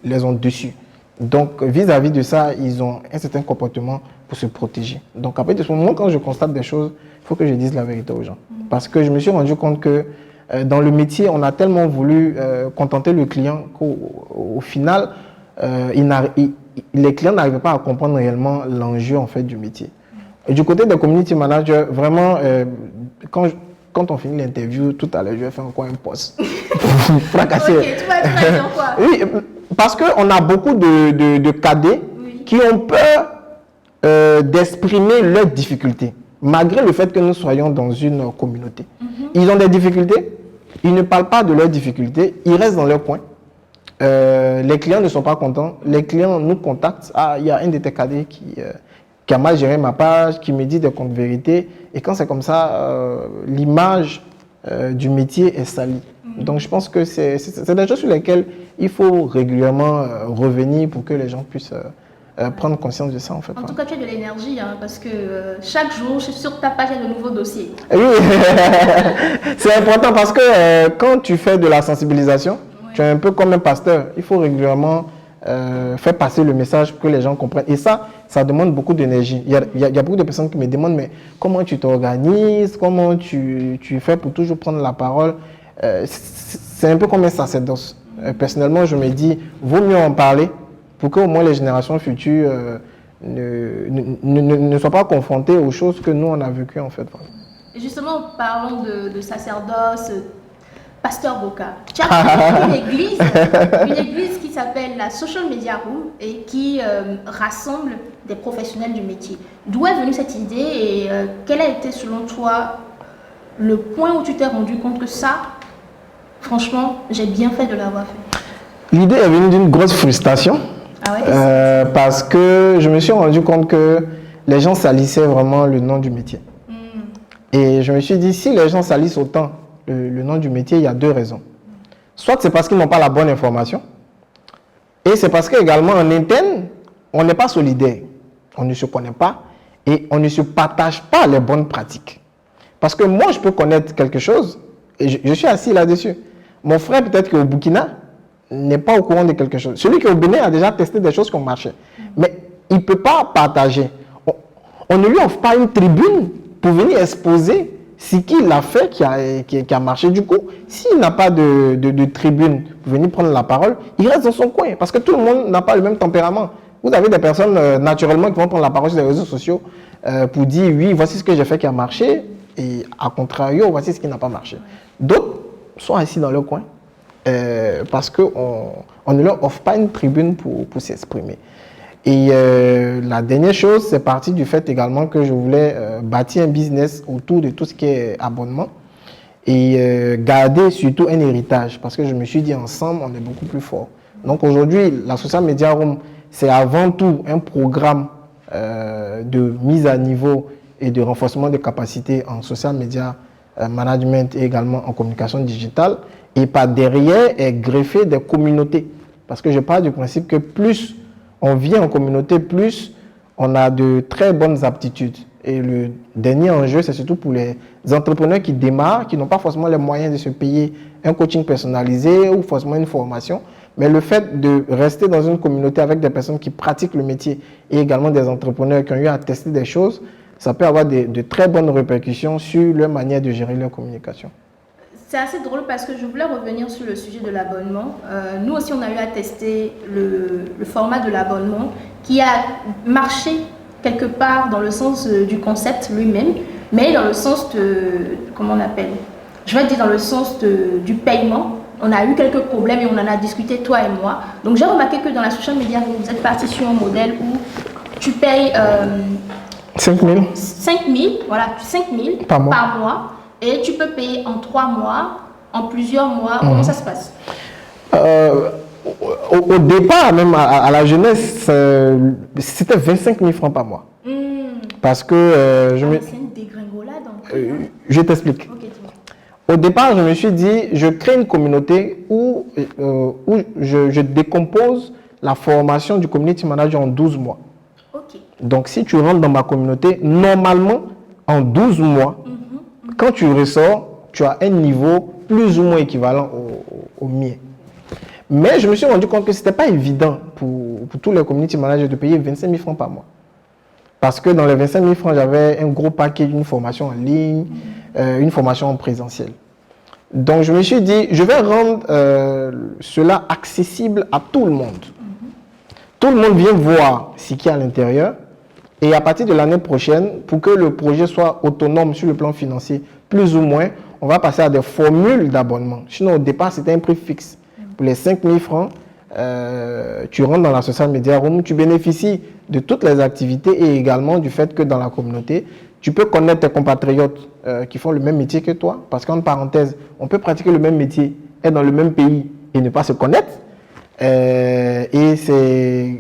les ont déçus. Donc, vis-à-vis de ça, ils ont un certain comportement pour se protéger. Donc, après, de ce moment, quand je constate des choses, il faut que je dise la vérité aux gens. Parce que je me suis rendu compte que dans le métier, on a tellement voulu contenter le client qu'au final, les clients n'arrivent pas à comprendre réellement l'enjeu en fait du métier. Et du côté des community managers, vraiment, quand on finit l'interview, tout à l'heure, je vais faire encore un post pour fracasser. Ok, tu vas dire quoi? Oui, parce qu'on a beaucoup de cadets qui ont peur d'exprimer leurs difficultés, malgré le fait que nous soyons dans une communauté. Ils ont des difficultés, ils ne parlent pas de leurs difficultés, ils restent dans leur coin. Les clients ne sont pas contents, les clients nous contactent. Ah, il y a un de tes cadets qui a mal géré ma page, qui me dit des comptes vérités. Et quand c'est comme ça, l'image du métier est salie. Donc je pense que c'est des choses sur lesquelles il faut régulièrement revenir pour que les gens puissent prendre conscience de ça en fait. En tout cas, tu as de l'énergie hein, parce que chaque jour, sur ta page, il y a de nouveaux dossiers. Oui, c'est important parce que quand tu fais de la sensibilisation, tu es un peu comme un pasteur. Il faut régulièrement faire passer le message pour que les gens comprennent. Et ça demande beaucoup d'énergie. Il y a beaucoup de personnes qui me demandent, mais comment tu t'organises, comment tu fais pour toujours prendre la parole. C'est un peu comme un sacerdoce. Personnellement, je me dis, vaut mieux en parler pour qu'au moins les générations futures ne soient pas confrontées aux choses que nous, on a vécues en fait. Et justement, parlons de sacerdoce, Pasteur Boka. Tu as créé une église qui s'appelle la Social Media Room et qui rassemble des professionnels du métier. D'où est venue cette idée et quel a été selon toi le point où tu t'es rendu compte que ça, franchement, j'ai bien fait de l'avoir fait? L'idée est venue d'une grosse frustration. Ah ouais, parce que je me suis rendu compte que les gens salissaient vraiment le nom du métier. Et je me suis dit, si les gens salissent autant le nom du métier, il y a deux raisons. Soit c'est parce qu'ils n'ont pas la bonne information, et c'est parce qu'également en interne, on n'est pas solidaire. On ne se connaît pas et on ne se partage pas les bonnes pratiques. Parce que moi, je peux connaître quelque chose et je suis assis là-dessus. Mon frère, peut-être qu'au Burkina, n'est pas au courant de quelque chose. Celui qui est au Bénin a déjà testé des choses qui ont marché. Mais il ne peut pas partager. On ne lui offre pas une tribune pour venir exposer ce qu'il a fait qui a marché. Du coup, s'il n'a pas de tribune pour venir prendre la parole, il reste dans son coin. Parce que tout le monde n'a pas le même tempérament. Vous avez des personnes naturellement qui vont prendre la parole sur les réseaux sociaux pour dire oui, voici ce que j'ai fait qui a marché. Et à contrario, voici ce qui n'a pas marché. D'autres sont assis dans leur coin. Parce qu'on ne leur offre pas une tribune pour s'exprimer. Et la dernière chose, c'est parti du fait également que je voulais bâtir un business autour de tout ce qui est abonnement et garder surtout un héritage parce que je me suis dit ensemble, on est beaucoup plus fort. Donc aujourd'hui, la Social Media Room, c'est avant tout un programme de mise à niveau et de renforcement des capacités en social media management et également en communication digitale. Et par derrière est greffé des communautés. Parce que je parle du principe que plus on vit en communauté, plus on a de très bonnes aptitudes. Et le dernier enjeu, c'est surtout pour les entrepreneurs qui démarrent, qui n'ont pas forcément les moyens de se payer un coaching personnalisé ou forcément une formation. Mais le fait de rester dans une communauté avec des personnes qui pratiquent le métier et également des entrepreneurs qui ont eu à tester des choses, ça peut avoir de très bonnes répercussions sur leur manière de gérer leur communication. C'est assez drôle parce que je voulais revenir sur le sujet de l'abonnement. Nous aussi, on a eu à tester le format de l'abonnement qui a marché quelque part dans le sens du concept lui-même, mais dans le sens de, comment on appelle, je vais dire dans le sens du paiement. On a eu quelques problèmes et on en a discuté, toi et moi. Donc j'ai remarqué que dans la social media, vous êtes parti sur un modèle où tu payes 5 000. 5 000, voilà, 5 000 par mois. Et tu peux payer en 3 mois, en plusieurs mois. Comment ça se passe? Au départ, même à la jeunesse, c'était 25 000 francs par mois. Parce que c'est une dégringolade. Je t'explique. Okay, au départ, je me suis dit, je crée une communauté où je décompose la formation du community manager en 12 mois. Okay. Donc, si tu rentres dans ma communauté, normalement, en 12 mois, quand tu ressors, tu as un niveau plus ou moins équivalent au mien. Mais je me suis rendu compte que ce n'était pas évident pour tous les community managers de payer 25 000 francs par mois. Parce que dans les 25 000 francs, j'avais un gros paquet d'une formation en ligne, une formation en présentiel. Donc je me suis dit, je vais rendre cela accessible à tout le monde. Tout le monde vient voir ce qu'il y a à l'intérieur. Et à partir de l'année prochaine, pour que le projet soit autonome sur le plan financier, plus ou moins, on va passer à des formules d'abonnement. Sinon, au départ, c'était un prix fixe. Pour les 5 000 francs, tu rentres dans la social media room, tu bénéficies de toutes les activités et également du fait que dans la communauté, tu peux connaître tes compatriotes qui font le même métier que toi. Parce qu'en parenthèse, on peut pratiquer le même métier, être dans le même pays et ne pas se connaître. Et c'est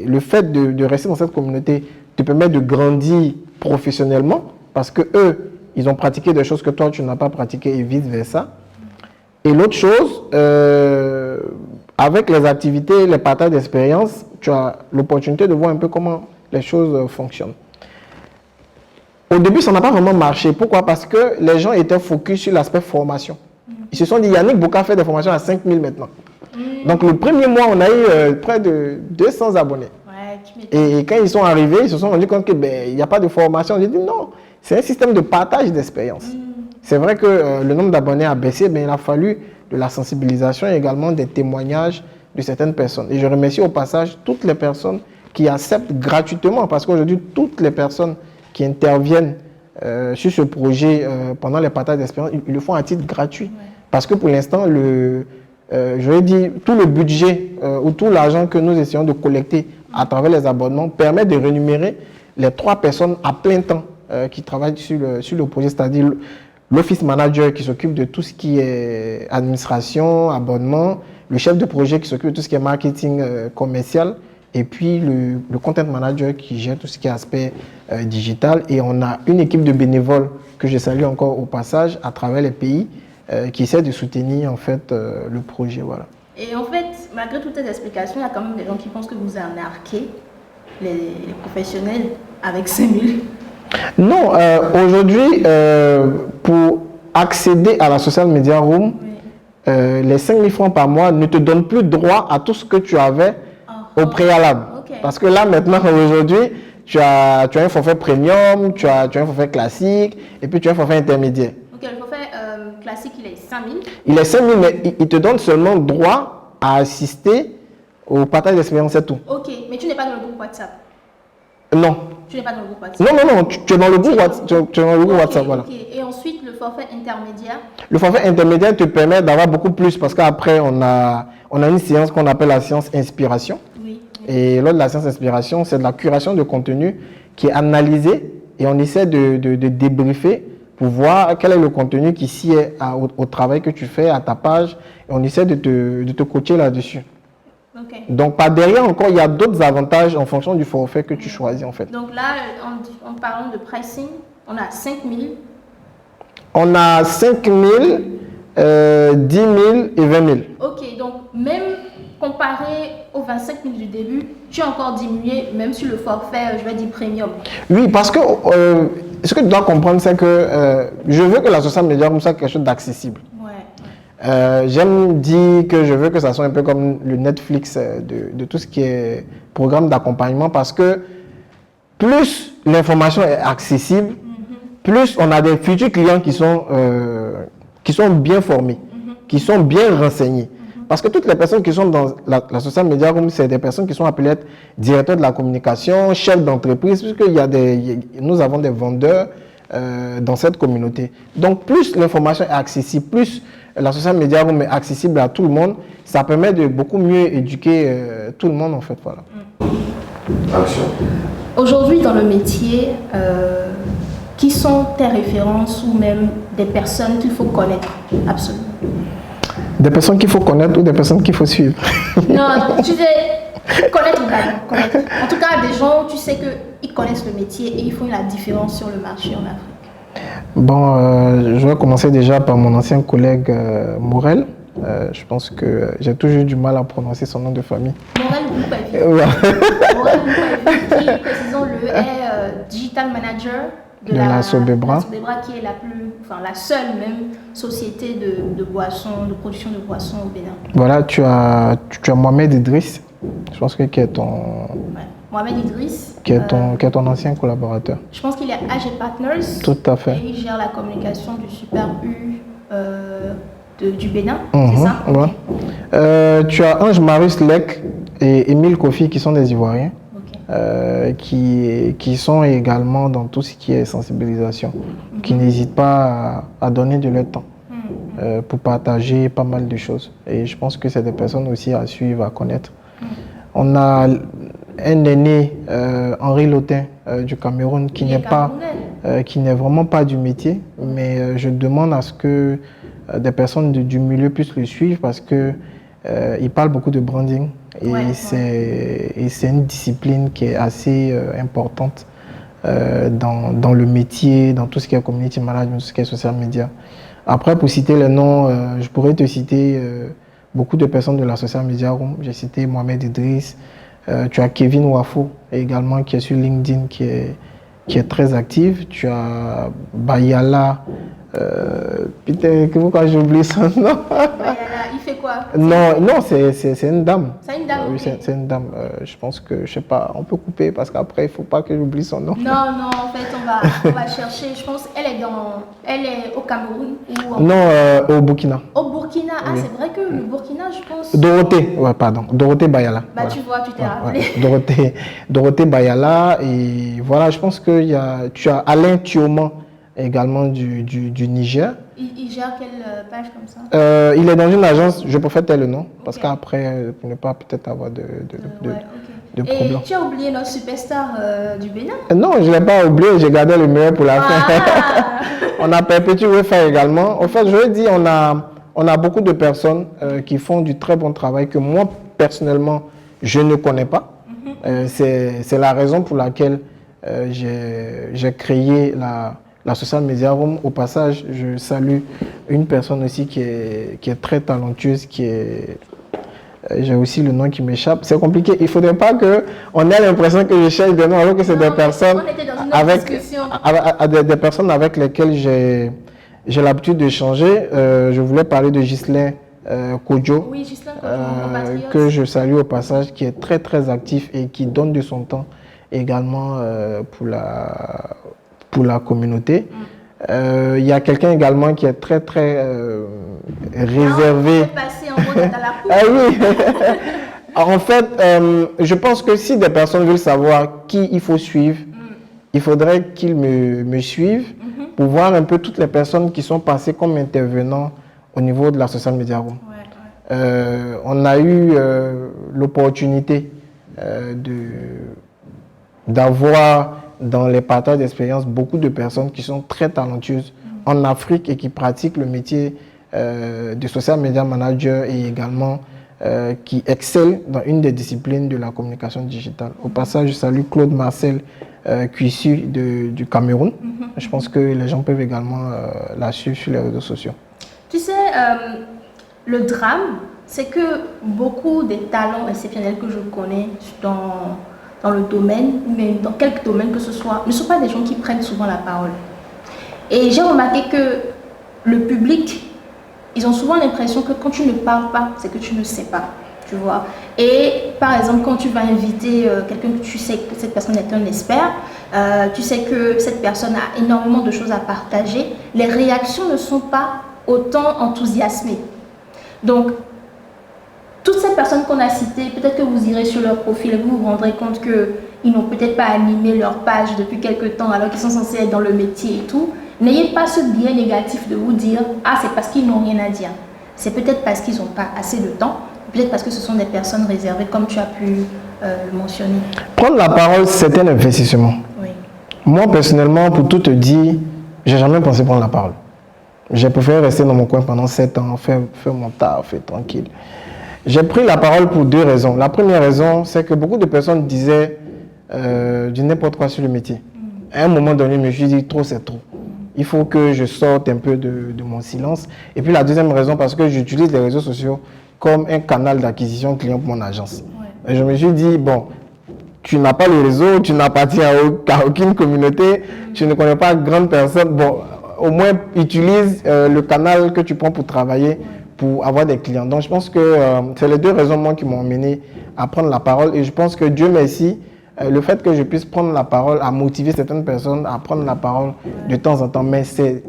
le fait de rester dans cette communauté te permet de grandir professionnellement parce que eux, ils ont pratiqué des choses que toi, tu n'as pas pratiquées et vice-versa. Et l'autre chose, avec les activités, les partages d'expérience, tu as l'opportunité de voir un peu comment les choses fonctionnent. Au début, ça n'a pas vraiment marché. Pourquoi? Parce que les gens étaient focus sur l'aspect formation. Ils se sont dit, Yannick Bouka fait des formations à 5 000 maintenant. Donc le premier mois, on a eu près de 200 abonnés. Et quand ils sont arrivés, ils se sont rendus compte qu'il n'y a pas de formation. J'ai dit non, c'est un système de partage d'expérience. C'est vrai que le nombre d'abonnés a baissé, mais il a fallu de la sensibilisation et également des témoignages de certaines personnes. Et je remercie au passage toutes les personnes qui acceptent gratuitement, parce qu'aujourd'hui, toutes les personnes qui interviennent sur ce projet pendant les partages d'expérience, ils le font à titre gratuit. Parce que pour l'instant, je vais dire, tout le budget ou tout l'argent que nous essayons de collecter à travers les abonnements permet de rémunérer les 3 personnes à plein temps qui travaillent sur le projet, c'est-à-dire l'office manager qui s'occupe de tout ce qui est administration, abonnement, le chef de projet qui s'occupe de tout ce qui est marketing commercial, et puis le content manager qui gère tout ce qui est aspect digital. Et on a une équipe de bénévoles que je salue encore au passage à travers les pays qui essaie de soutenir en fait le projet. Voilà. Et en fait, malgré toutes ces explications, il y a quand même des gens qui pensent que vous arnaquez les professionnels avec 5 000. Non, aujourd'hui, pour accéder à la social media room, les 5 000 francs par mois ne te donnent plus droit à tout ce que tu avais au préalable. Parce que là, maintenant, aujourd'hui, tu as un forfait premium, tu as un forfait classique, et puis tu as un forfait intermédiaire. Ok, le forfait classique, il est 5 000. Il est 5 000, mais il te donne seulement droit à assister au partage d'expérience, c'est tout. Ok, mais tu n'es pas dans le groupe WhatsApp? Non. Tu n'es pas dans le groupe WhatsApp? Non, tu es dans le groupe WhatsApp. Tu es dans le groupe WhatsApp, voilà. Et ensuite, le forfait intermédiaire? Le forfait intermédiaire te permet d'avoir beaucoup plus parce qu'après, on a une séance qu'on appelle la séance inspiration. Oui. Et lors de la séance inspiration, c'est de la curation de contenu qui est analysé et on essaie de débriefer pour voir quel est le contenu qui sied au travail que tu fais, à ta page. Et on essaie de te coacher là-dessus. Okay. Donc, par derrière encore, il y a d'autres avantages en fonction du forfait que tu choisis en fait. Donc là, en parlant de pricing, on a 5 000. On a 5 000, 10 000 et 20 000. Ok, donc même comparé aux 25 000 du début, tu as encore diminué, même sur le forfait, je vais dire premium. Oui, parce que ce que tu dois comprendre, c'est que je veux que la social media soit quelque chose d'accessible. J'aime dire que je veux que ça soit un peu comme le Netflix de tout ce qui est programme d'accompagnement parce que plus l'information est accessible, plus on a des futurs clients qui sont bien formés, qui sont bien renseignés. Parce que toutes les personnes qui sont dans la social media room, c'est des personnes qui sont appelées être directeurs de la communication, chefs d'entreprise, puisque nous avons des vendeurs dans cette communauté. Donc plus l'information est accessible, plus la social media room est accessible à tout le monde, ça permet de beaucoup mieux éduquer tout le monde en fait. Voilà. Action. Aujourd'hui dans le métier, qui sont tes références ou même des personnes qu'il faut connaître absolument? Des personnes qu'il faut connaître ou des personnes qu'il faut suivre? Non, tu sais, connaître. En tout cas, des gens, tu sais qu'ils connaissent le métier et ils font la différence sur le marché en Afrique. Bon, je vais commencer déjà par mon ancien collègue Morel. Je pense que j'ai toujours eu du mal à prononcer son nom de famille. Morel Boupaifi. Morel Boupaifi, qui, précisons-le, est Digital Manager de la Sobebra, qui est la seule même société de boissons, de production de boissons au Bénin. Voilà, tu as Mohamed Idriss, je pense qui est ton... Ouais. Mohamed Idriss. Qui est ton ancien collaborateur. Je pense qu'il est AG Partners. Tout à fait. Et il gère la communication du Super U du Bénin, c'est ça? Ouais. Tu as Ange Marius Lec, et Émile Kofi, qui sont des Ivoiriens, Ok. qui sont également dans tout ce qui est sensibilisation, qui n'hésitent pas à donner de leur temps pour partager pas mal de choses. Et je pense que c'est des personnes aussi à suivre, à connaître. On a un aîné, Henri Lotin, du Cameroun, qui n'est vraiment pas du métier, mais je demande à ce que des personnes du milieu puissent le suivre parce que il parle beaucoup de branding et c'est une discipline qui est assez importante dans le métier, dans tout ce qui est community management, tout ce qui est social media. Après, pour citer les noms, je pourrais te citer beaucoup de personnes de la social media room. J'ai cité Mohamed Idriss, tu as Kevin Wafo également qui est sur LinkedIn, qui est très active. Tu as Bayala, putain, pourquoi j'ai oublié son nom? Bayala, il fait quoi? Non, c'est une dame. C'est une dame. Oui, Okay. c'est une dame. Je pense que, je sais pas, on peut couper parce qu'après, il ne faut pas que j'oublie son nom. Non, en fait, on va chercher. Je pense qu'elle est au Cameroun ou Non, au Burkina. Au Burkina. Ah, Oui. c'est vrai que le Burkina, je pense. Dorothée, ouais, pardon. Dorothée Bayala. Bah, voilà. Tu vois, tu t'es rappelé. Dorothée Bayala. Et voilà, je pense que tu as Alain Thioman également du Niger. Il gère quelle page comme ça? Il est dans une agence, je préfère taire le nom, parce qu'après, pour ne pas peut-être avoir de problème. Et tu as oublié notre superstar du Bénin? Non, je ne l'ai pas oublié, j'ai gardé le meilleur pour la fin. On a Perpétue Wefa également. En fait, je veux dire, on a beaucoup de personnes qui font du très bon travail que moi, personnellement, je ne connais pas. C'est la raison pour laquelle j'ai créé la Social Media Room. Au passage, je salue une personne aussi qui est très talentueuse, j'ai aussi le nom qui m'échappe. C'est compliqué. Il ne faudrait pas qu'on ait l'impression que je cherche des noms alors que c'est des personnes des personnes avec lesquelles j'ai l'habitude d'échanger. Je voulais parler de Ghislain Kodjo, oui, Ghislain Kodjo, que je salue au passage, qui est très très actif et qui donne de son temps également pour la communauté. Il y a quelqu'un également qui est très très réservé. Ah oui. En fait, je pense que si des personnes veulent savoir qui il faut suivre, il faudrait qu'ils me suivent pour voir un peu toutes les personnes qui sont passées comme intervenants au niveau de la Social Media Room. On a eu l'opportunité d'avoir dans les partages d'expérience beaucoup de personnes qui sont très talentueuses en Afrique et qui pratiquent le métier de social media manager et également qui excellent dans une des disciplines de la communication digitale. Au passage, je salue Claude Marcel, qui est issu du Cameroun. Je pense que les gens peuvent également la suivre sur les réseaux sociaux. Tu sais, le drame, c'est que beaucoup des talents exceptionnels que je connais dans le domaine, mais dans quelques domaines que ce soit, ne sont pas des gens qui prennent souvent la parole. Et j'ai remarqué que le public, ils ont souvent l'impression que quand tu ne parles pas, c'est que tu ne sais pas, tu vois. Et par exemple, quand tu vas inviter quelqu'un que tu sais que cette personne est un expert, tu sais que cette personne a énormément de choses à partager, les réactions ne sont pas autant enthousiasmées. Donc, toutes ces personnes qu'on a citées, peut-être que vous irez sur leur profil et vous vous rendrez compte qu'ils n'ont peut-être pas animé leur page depuis quelques temps alors qu'ils sont censés être dans le métier et tout. N'ayez pas ce biais négatif de vous dire « Ah, c'est parce qu'ils n'ont rien à dire ». C'est peut-être parce qu'ils n'ont pas assez de temps, peut-être parce que ce sont des personnes réservées comme tu as pu le mentionner. Prendre la parole, c'est un investissement. Oui. Moi, personnellement, pour tout te dire, j'ai jamais pensé prendre la parole. J'ai préféré rester dans mon coin pendant 7 ans, faire mon taf, faire tranquille. J'ai pris la parole pour 2 raisons. La première raison, c'est que beaucoup de personnes disaient du n'importe quoi sur le métier. À un moment donné, je me suis dit, trop c'est trop. Il faut que je sorte un peu de mon silence. Et puis la deuxième raison, parce que j'utilise les réseaux sociaux comme un canal d'acquisition client pour mon agence. Ouais. Et je me suis dit, bon, tu n'as pas le réseau, tu n'appartiens à aucune communauté, tu ne connais pas grande personne. Bon, au moins utilise le canal que tu prends pour travailler, pour avoir des clients. Donc je pense que c'est les 2 raisons moi, qui m'ont amené à prendre la parole. Et je pense que Dieu merci, le fait que je puisse prendre la parole a motivé certaines personnes à prendre la parole de temps en temps. Mais c'est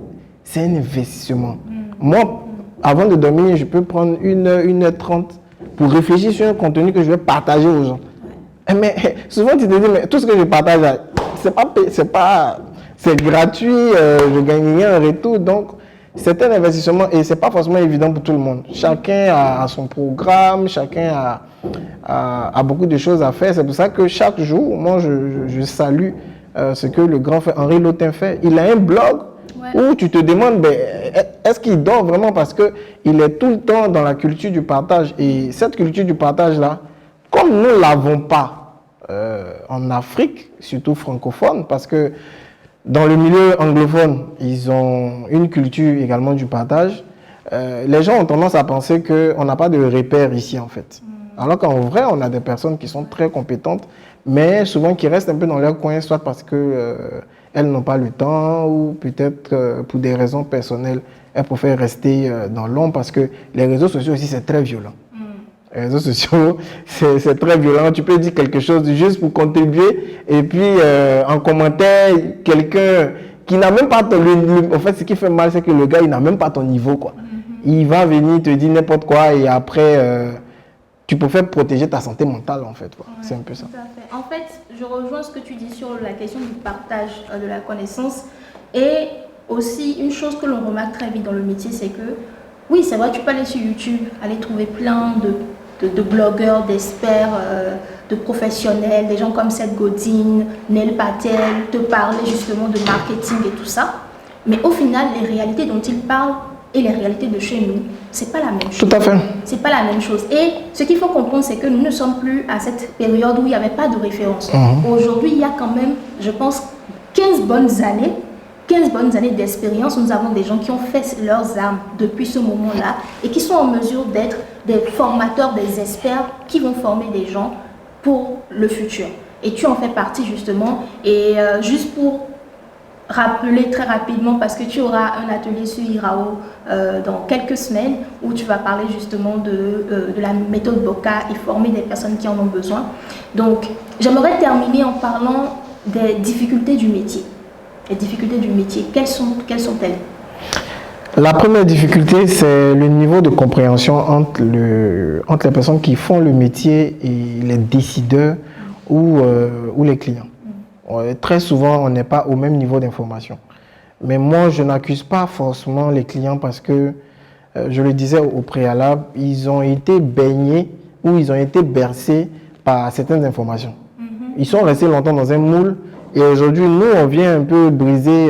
un investissement. Moi, avant de dormir, je peux prendre 1h30 pour réfléchir sur un contenu que je vais partager aux gens. Mais souvent, tu te dis, mais tout ce que je partage, c'est gratuit, je gagne rien en retour. Donc, c'est un investissement et ce n'est pas forcément évident pour tout le monde. Chacun a son programme, chacun a beaucoup de choses à faire. C'est pour ça que chaque jour, moi, je salue ce que le grand frère Henri Lotin fait. Il a un blog où tu te demandes, ben, est-ce qu'il dort vraiment parce qu'il est tout le temps dans la culture du partage. Et cette culture du partage-là, comme nous ne l'avons pas en Afrique, surtout francophone, parce que dans le milieu anglophone, ils ont une culture également du partage. Les gens ont tendance à penser qu'on n'a pas de repères ici, en fait. Alors qu'en vrai, on a des personnes qui sont très compétentes, mais souvent qui restent un peu dans leur coin, soit parce qu'elles n'ont pas le temps, ou peut-être pour des raisons personnelles, elles préfèrent rester dans l'ombre, parce que les réseaux sociaux aussi, c'est très violent. Les réseaux sociaux, c'est très violent. Tu peux dire quelque chose juste pour contribuer et puis en commentaire, quelqu'un qui n'a même pas ton... En fait, ce qui fait mal, c'est que le gars, il n'a même pas ton niveau, quoi. Il va venir te dire n'importe quoi et après, tu peux faire protéger ta santé mentale, en fait. Ouais, c'est un peu ça. Tout à fait. En fait, je rejoins ce que tu dis sur la question du partage de la connaissance. Et aussi, une chose que l'on remarque très vite dans le métier, c'est que, oui, c'est vrai, tu peux aller sur YouTube, aller trouver plein de blogueurs, d'experts, de professionnels, des gens comme Seth Godin, Neil Patel, te parler justement de marketing et tout ça. Mais au final, les réalités dont ils parlent et les réalités de chez nous, c'est pas la même chose. Tout à fait. C'est pas la même chose. Et ce qu'il faut comprendre, c'est que nous ne sommes plus à cette période où il n'y avait pas de référence. Aujourd'hui, il y a quand même, je pense, 15 bonnes années d'expérience. Nous avons des gens qui ont fait leurs armes depuis ce moment-là et qui sont en mesure d'être des formateurs, des experts qui vont former des gens pour le futur. Et tu en fais partie justement. Et juste pour rappeler très rapidement, parce que tu auras un atelier sur IRAO dans quelques semaines où tu vas parler justement de la méthode BOCA et former des personnes qui en ont besoin. Donc, j'aimerais terminer en parlant des difficultés du métier. Les difficultés du métier, quelles sont-elles? La première difficulté, c'est le niveau de compréhension entre les personnes qui font le métier et les décideurs ou les clients. Très souvent, on n'est pas au même niveau d'information. Mais moi, je n'accuse pas forcément les clients parce que, je le disais au préalable, ils ont été baignés ou ils ont été bercés par certaines informations. Ils sont restés longtemps dans un moule et aujourd'hui, nous, on vient un peu briser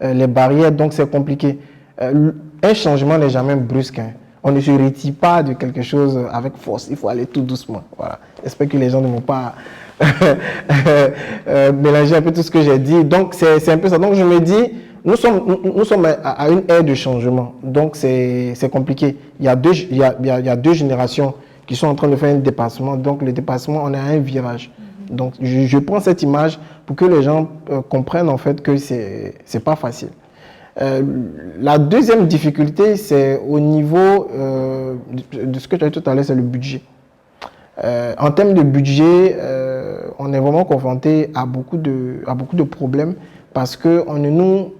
les barrières, donc c'est compliqué. Un changement n'est jamais brusque. Hein. On ne se retire pas de quelque chose avec force. Il faut aller tout doucement. Voilà. J'espère que les gens ne vont pas mélanger un peu tout ce que j'ai dit. Donc, c'est un peu ça. Donc, je me dis, nous sommes à une ère de changement. Donc, c'est compliqué. Il y a deux générations qui sont en train de faire un dépassement. Donc, le dépassement, on est à un virage. Donc, je prends cette image pour que les gens comprennent en fait que c'est pas facile. La deuxième difficulté, c'est au niveau de ce que tu as dit tout à l'heure, c'est le budget. En termes de budget, on est vraiment confronté à beaucoup de problèmes parce qu'on ne nous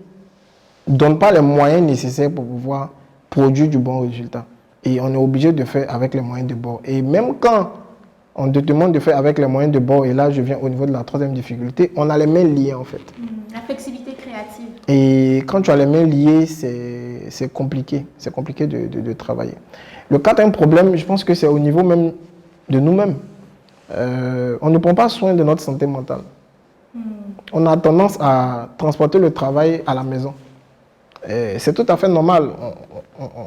donne pas les moyens nécessaires pour pouvoir produire du bon résultat. Et on est obligé de faire avec les moyens de bord. Et même quand on te demande de faire avec les moyens de bord, et là je viens au niveau de la troisième difficulté, on a les mains liées en fait. La flexibilité créative. Et quand tu as les mains liées, c'est compliqué. C'est compliqué de travailler. Le quatrième problème, je pense que c'est au niveau même de nous-mêmes. On ne prend pas soin de notre santé mentale. On a tendance à transporter le travail à la maison. C'est tout à fait normal.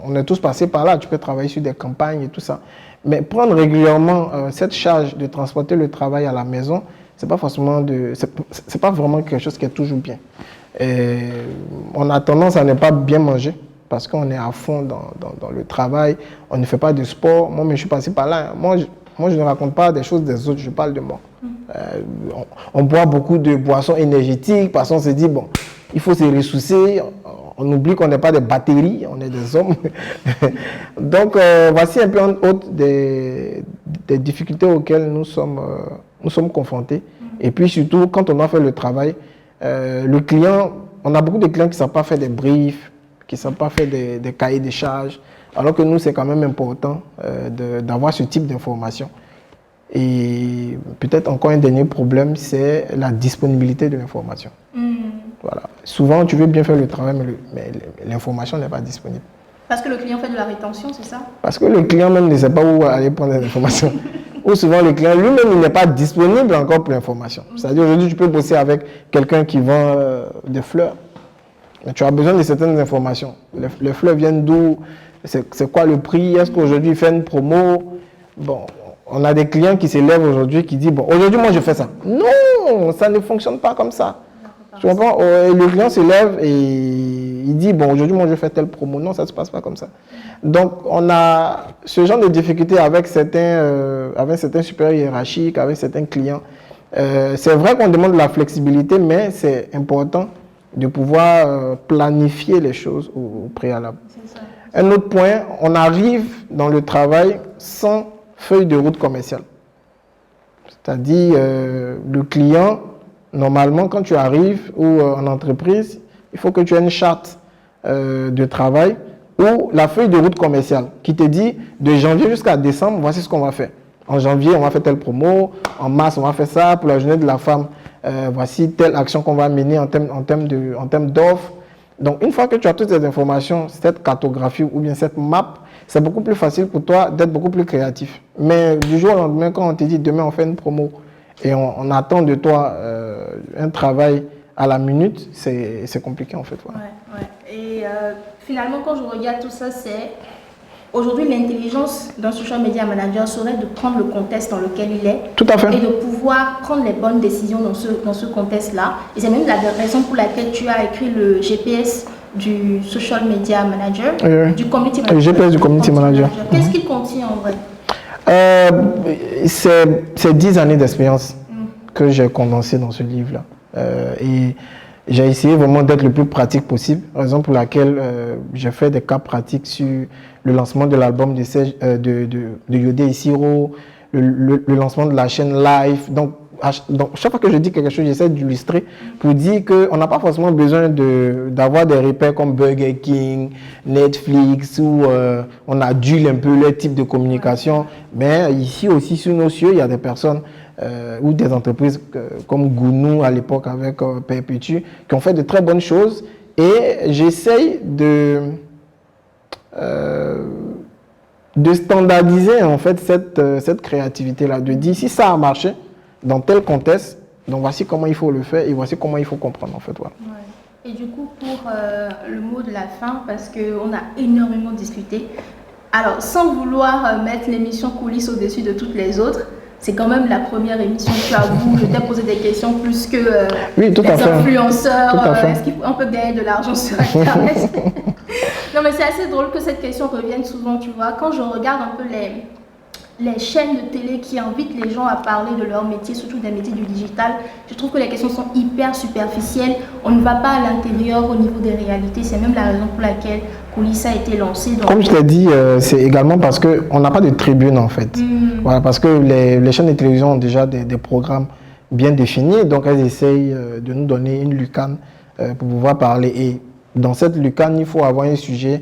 On est tous passés par là. Tu peux travailler sur des campagnes et tout ça. Mais prendre régulièrement cette charge de transporter le travail à la maison, c'est pas vraiment quelque chose qui est toujours bien. On a tendance à ne pas bien manger parce qu'on est à fond dans le travail. On ne fait pas de sport. Moi, mais je suis passé par là. Moi, je ne raconte pas des choses des autres. Je parle de moi. On boit beaucoup de boissons énergétiques parce qu'on se dit, bon, il faut se ressourcer. On oublie qu'on n'est pas des batteries, on est des hommes. Donc, voici un peu autre des difficultés auxquelles nous sommes confrontés. Et puis surtout, quand on a fait le travail, le client, on a beaucoup de clients qui ne savent pas faire des briefs, qui ne savent pas faire des cahiers de charges. Alors que nous, c'est quand même important d'avoir ce type d'information. Et peut-être encore un dernier problème, c'est la disponibilité de l'information. Voilà. Souvent, tu veux bien faire le travail, mais l'information n'est pas disponible. Parce que le client fait de la rétention, c'est ça? Parce que le client même ne sait pas où aller prendre les informations. Ou souvent, le client lui-même, il n'est pas disponible encore pour l'information. C'est-à-dire, aujourd'hui, tu peux bosser avec quelqu'un qui vend des fleurs. Mais tu as besoin de certaines informations. Les fleurs viennent d'où? C'est quoi le prix? Est-ce qu'aujourd'hui, il fait une promo? Bon, on a des clients qui s'élèvent aujourd'hui qui disent, bon, aujourd'hui, moi, je fais ça. Non, ça ne fonctionne pas comme ça. Tu comprends? Le client s'élève et il dit, bon, aujourd'hui, moi, je fais telle promo. Non, ça ne se passe pas comme ça. Donc, on a ce genre de difficultés avec certains supérieurs hiérarchiques, avec certains clients. C'est vrai qu'on demande de la flexibilité, mais c'est important de pouvoir planifier les choses au préalable. Un autre point, on arrive dans le travail sans feuille de route commerciale. C'est-à-dire, le client, normalement, quand tu arrives ou en entreprise, il faut que tu aies une charte de travail ou la feuille de route commerciale qui te dit de janvier jusqu'à décembre, voici ce qu'on va faire. En janvier, on va faire telle promo. En mars, on va faire ça. Pour la journée de la femme, voici telle action qu'on va mener en termes d'offres. Donc, une fois que tu as toutes ces informations, cette cartographie ou bien cette map, c'est beaucoup plus facile pour toi d'être beaucoup plus créatif. Mais du jour au lendemain, quand on te dit demain on fait une promo et on attend de toi un travail à la minute, c'est compliqué en fait. Voilà. Ouais. Et finalement, quand je regarde tout ça, c'est aujourd'hui l'intelligence d'un social media manager serait de prendre le contexte dans lequel il est. Tout à fait. Et de pouvoir prendre les bonnes décisions dans ce contexte-là. Et c'est même la raison pour laquelle tu as écrit le GPS du social media manager, du community manager. Le GPS du community manager. Qu'est-ce qu'il contient en vrai? C'est 10 années d'expérience que j'ai condensé dans ce livre-là. Et j'ai essayé vraiment d'être le plus pratique possible, raison pour laquelle j'ai fait des cas pratiques sur le lancement de l'album de Yodé et Siro, le lancement de la chaîne live. Donc, chaque fois que je dis quelque chose, j'essaie d'illustrer pour dire qu'on n'a pas forcément besoin d'avoir des repères comme Burger King, Netflix, où on adule un peu le type de communication. Mais ici aussi, sous nos cieux, il y a des personnes ou des entreprises comme Gounou à l'époque avec Perpétue qui ont fait de très bonnes choses. Et j'essaye de standardiser en fait cette créativité-là, de dire si ça a marché dans tel contexte, donc voici comment il faut le faire et voici comment il faut comprendre en fait. Voilà. Ouais. Et du coup, pour le mot de la fin, parce qu'on a énormément discuté, alors sans vouloir mettre l'émission coulisses au-dessus de toutes les autres, c'est quand même la première émission que tu avoues. Je t'ai posé des questions plus que oui, tout les à fait. influenceurs. Est-ce qu'on peut gagner de l'argent sur Internet? Non, mais c'est assez drôle que cette question revienne souvent, tu vois. Quand je regarde un peu les chaînes de télé qui invitent les gens à parler de leur métier, surtout des métiers du digital, je trouve que les questions sont hyper superficielles. On ne va pas à l'intérieur au niveau des réalités. C'est même la raison pour laquelle Coulissa a été lancé. Comme je l'ai dit, c'est également parce qu'on n'a pas de tribune en fait. Voilà, parce que les chaînes de télévision ont déjà des programmes bien définis, donc elles essayent de nous donner une lucane pour pouvoir parler. Et dans cette lucane, il faut avoir un sujet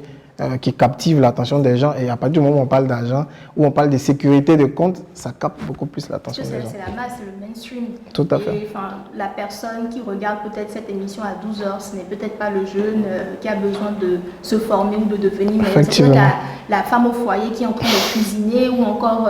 qui captive l'attention des gens. Et à partir du moment où on parle d'argent, où on parle de sécurité de compte, ça capte beaucoup plus l'attention des gens. C'est la masse, c'est le mainstream. Tout à fait. Et la personne qui regarde peut-être cette émission à 12 heures, ce n'est peut-être pas le jeune qui a besoin de se former ou de devenir. Mais c'est peut-être la femme au foyer qui est en train de cuisiner ou encore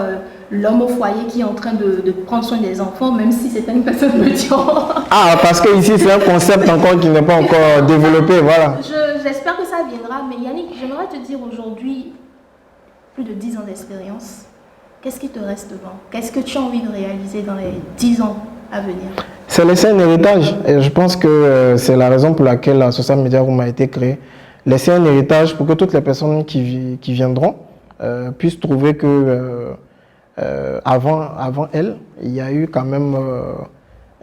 l'homme au foyer qui est en train de prendre soin des enfants, même si c'est une personne me diront. Ah, parce que ici c'est un concept encore qui n'est pas encore développé, voilà. J'espère que ça viendra, mais Yannick, j'aimerais te dire aujourd'hui, plus de 10 ans d'expérience, qu'est-ce qui te reste devant? Qu'est-ce que tu as envie de réaliser dans les 10 ans à venir? C'est laisser un héritage, et je pense que c'est la raison pour laquelle la Social Media Room a été créée. Laisser un héritage pour que toutes les personnes qui viendront puissent trouver que avant elle, il y a eu quand même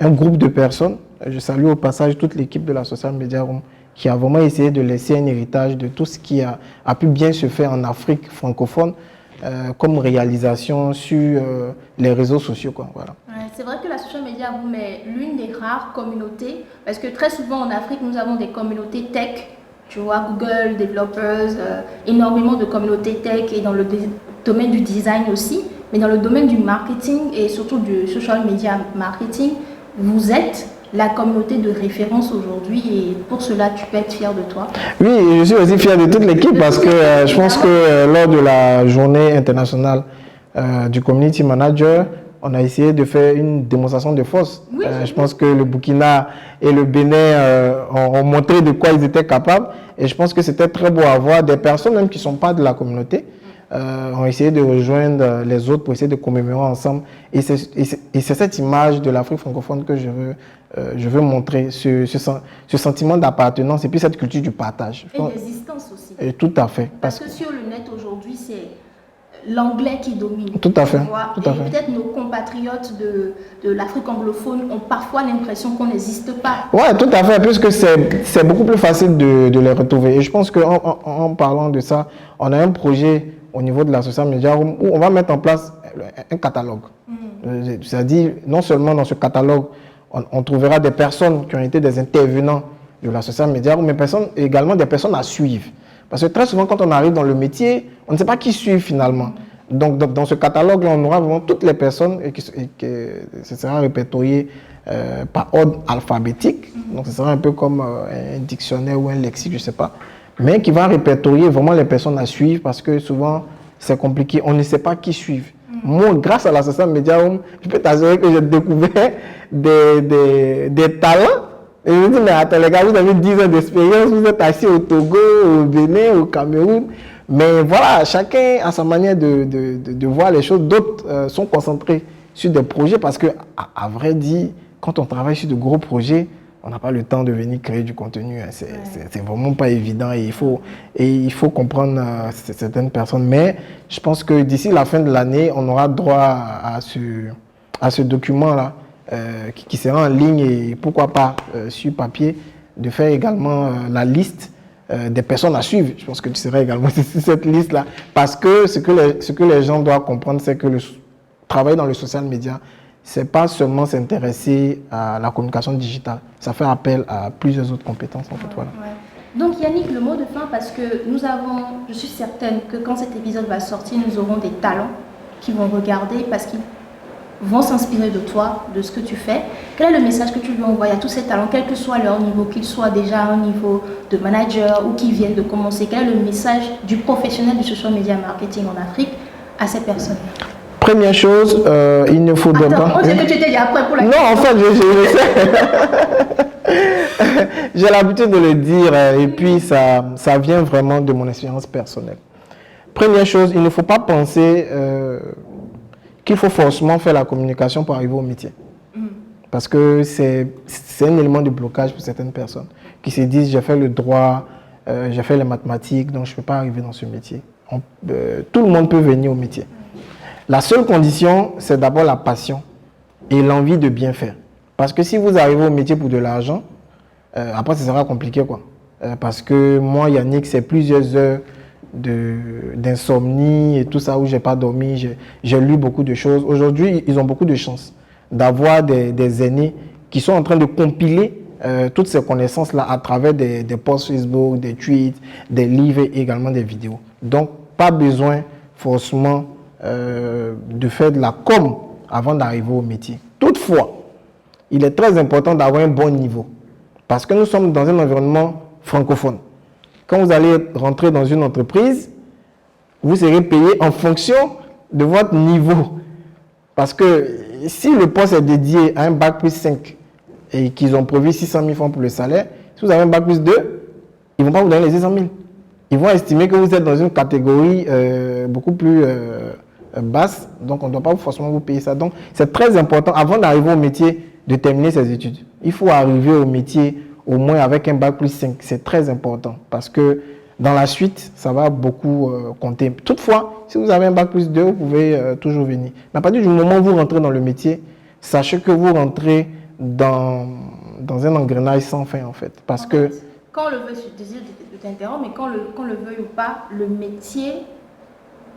un groupe de personnes. Je salue au passage toute l'équipe de la Social Media Room qui a vraiment essayé de laisser un héritage de tout ce qui a pu bien se faire en Afrique francophone comme réalisation sur les réseaux sociaux, quoi. Voilà. Ouais, c'est vrai que la Social Media Room est l'une des rares communautés, parce que très souvent en Afrique, nous avons des communautés tech Tu vois, Google, développeurs, énormément de communautés tech et dans le domaine du design aussi, mais dans le domaine du marketing et surtout du social media marketing, vous êtes la communauté de référence aujourd'hui et pour cela, tu peux être fier de toi. Oui, et je suis aussi fier de toute l'équipe parce que je pense que lors de la journée internationale du community manager, on a essayé de faire une démonstration de force. Oui, je pense que le Burkina et le Bénin ont montré de quoi ils étaient capables et je pense que c'était très beau à voir. Des personnes même qui ne sont pas de la communauté ont essayé de rejoindre les autres pour essayer de commémorer ensemble. Et c'est cette image de l'Afrique francophone que je veux montrer, ce sentiment d'appartenance et puis cette culture du partage. Et d'existence aussi. Et tout à fait. Parce que sur le net aujourd'hui, c'est l'anglais qui domine. Tout à fait. Et peut-être nos compatriotes de l'Afrique anglophone ont parfois l'impression qu'on n'existe pas. Oui, tout à fait, puisque c'est beaucoup plus facile de les retrouver. Et je pense qu'en parlant de ça, on a un projet au niveau de la social media où on va mettre en place un catalogue. C'est-à-dire, non seulement dans ce catalogue, on trouvera des personnes qui ont été des intervenants de la social media, mais également des personnes à suivre. Parce que très souvent, quand on arrive dans le métier, on ne sait pas qui suivre finalement. Donc, dans ce catalogue-là, on aura vraiment toutes les personnes et ce sera répertorié par ordre alphabétique. Donc, ce sera un peu comme un dictionnaire ou un lexique, je ne sais pas. Mais qui va répertorier vraiment les personnes à suivre parce que souvent, c'est compliqué. On ne sait pas qui suivre. Moi, grâce à la social media, je peux t'assurer que j'ai découvert des talents. Et je me dis, mais attends les gars, vous avez 10 ans d'expérience, vous êtes assis au Togo, au Bénin, au Cameroun. Mais voilà, chacun a sa manière de voir les choses. D'autres sont concentrés sur des projets parce que, à vrai dire, quand on travaille sur de gros projets, on n'a pas le temps de venir créer du contenu. C'est vraiment pas évident et il faut comprendre certaines personnes. Mais je pense que d'ici la fin de l'année, on aura droit à ce document-là qui sera en ligne et pourquoi pas sur papier, de faire également la liste des personnes à suivre. Je pense que tu seras également sur cette liste-là. Parce que ce que les gens doivent comprendre, c'est que le travail dans le social media, c'est pas seulement s'intéresser à la communication digitale. Ça fait appel à plusieurs autres compétences, en fait. Voilà. Donc Yannick, le mot de fin, parce que je suis certaine que quand cet épisode va sortir, nous aurons des talents qui vont regarder parce qu'ils vont s'inspirer de toi, de ce que tu fais. Quel est le message que tu veux envoyer à tous ces talents, quel que soit leur niveau, qu'ils soient déjà à un niveau de manager ou qu'ils viennent de commencer? Quel est le message du professionnel du social media marketing en Afrique à ces personnes? Première chose, il ne faudrait pas... On sait que tu étais déjà prêt pour la question. Non, en fait, je sais. J'ai l'habitude de le dire et puis ça vient vraiment de mon expérience personnelle. Première chose, il ne faut pas penser qu'il faut forcément faire la communication pour arriver au métier. Parce que c'est un élément de blocage pour certaines personnes qui se disent j'ai fait le droit, j'ai fait les mathématiques, donc je ne peux pas arriver dans ce métier. Tout le monde peut venir au métier. La seule condition, c'est d'abord la passion et l'envie de bien faire. Parce que si vous arrivez au métier pour de l'argent, après, ce sera compliqué, quoi. Parce que moi, Yannick, c'est plusieurs heures d'insomnie et tout ça où je n'ai pas dormi. J'ai lu beaucoup de choses. Aujourd'hui, ils ont beaucoup de chance d'avoir des aînés qui sont en train de compiler toutes ces connaissances-là à travers des posts Facebook, des tweets, des livres et également des vidéos. Donc, pas besoin forcément de faire de la com avant d'arriver au métier. Toutefois, il est très important d'avoir un bon niveau parce que nous sommes dans un environnement francophone. Quand vous allez rentrer dans une entreprise, vous serez payé en fonction de votre niveau. Parce que si le poste est dédié à un bac plus 5 et qu'ils ont prévu 600 000 francs pour le salaire, si vous avez un bac plus 2, ils ne vont pas vous donner les 600 000. Ils vont estimer que vous êtes dans une catégorie beaucoup plus basse, donc on ne doit pas forcément vous payer ça. Donc c'est très important, avant d'arriver au métier, de terminer ses études. Il faut arriver au métier au moins avec un bac plus 5. C'est très important parce que dans la suite, ça va beaucoup compter. Toutefois, si vous avez un bac plus 2, vous pouvez toujours venir. Mais à partir du moment où vous rentrez dans le métier, sachez que vous rentrez dans un engrenage sans fin en fait. Parce que quand on le veut, je désire de t'interrompre, mais quand le veuille ou pas, le métier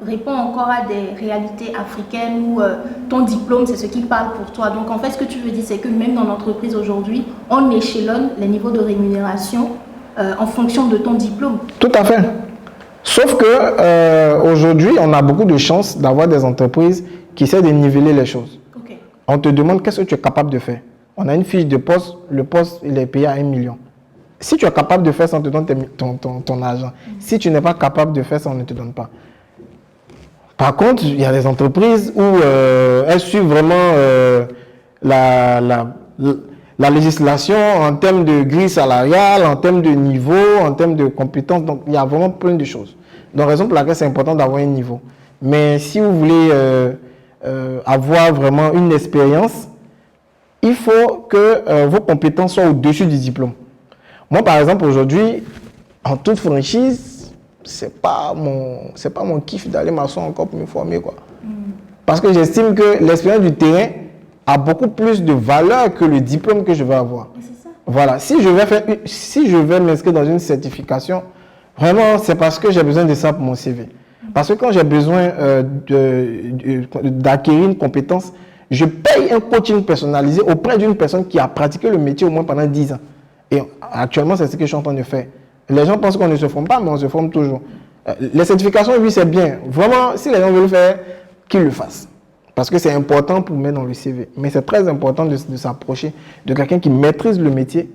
répond encore à des réalités africaines où ton diplôme, c'est ce qui parle pour toi. Donc en fait, ce que tu veux dire, c'est que même dans l'entreprise aujourd'hui, on échelonne les niveaux de rémunération en fonction de ton diplôme. Tout à fait. Sauf que aujourd'hui, on a beaucoup de chance d'avoir des entreprises qui essaient de niveler les choses. Okay. On te demande qu'est-ce que tu es capable de faire. On a une fiche de poste, le poste il est payé à 1 million. Si tu es capable de faire ça, on te donne ton argent. Si tu n'es pas capable de faire ça, on ne te donne pas. Par contre, il y a des entreprises où elles suivent vraiment la législation en termes de grille salariale, en termes de niveau, en termes de compétences. Donc, il y a vraiment plein de choses. Donc, raison pour laquelle c'est important d'avoir un niveau. Mais si vous voulez avoir vraiment une expérience, il faut que vos compétences soient au-dessus du diplôme. Moi, par exemple, aujourd'hui, en toute franchise, c'est pas mon kiff d'aller m'asseoir encore pour me former, quoi. Parce que j'estime que l'expérience du terrain a beaucoup plus de valeur que le diplôme que je vais avoir. Ça. Voilà. Si je vais m'inscrire dans une certification, vraiment, c'est parce que j'ai besoin de ça pour mon CV. Parce que quand j'ai besoin d'acquérir une compétence, je paye un coaching personnalisé auprès d'une personne qui a pratiqué le métier au moins pendant 10 ans. Et actuellement, c'est ce que je suis en train de faire. Les gens pensent qu'on ne se forme pas, mais on se forme toujours. Les certifications, oui, c'est bien. Vraiment, si les gens veulent le faire, qu'ils le fassent. Parce que c'est important pour mettre dans le CV. Mais c'est très important de s'approcher de quelqu'un qui maîtrise le métier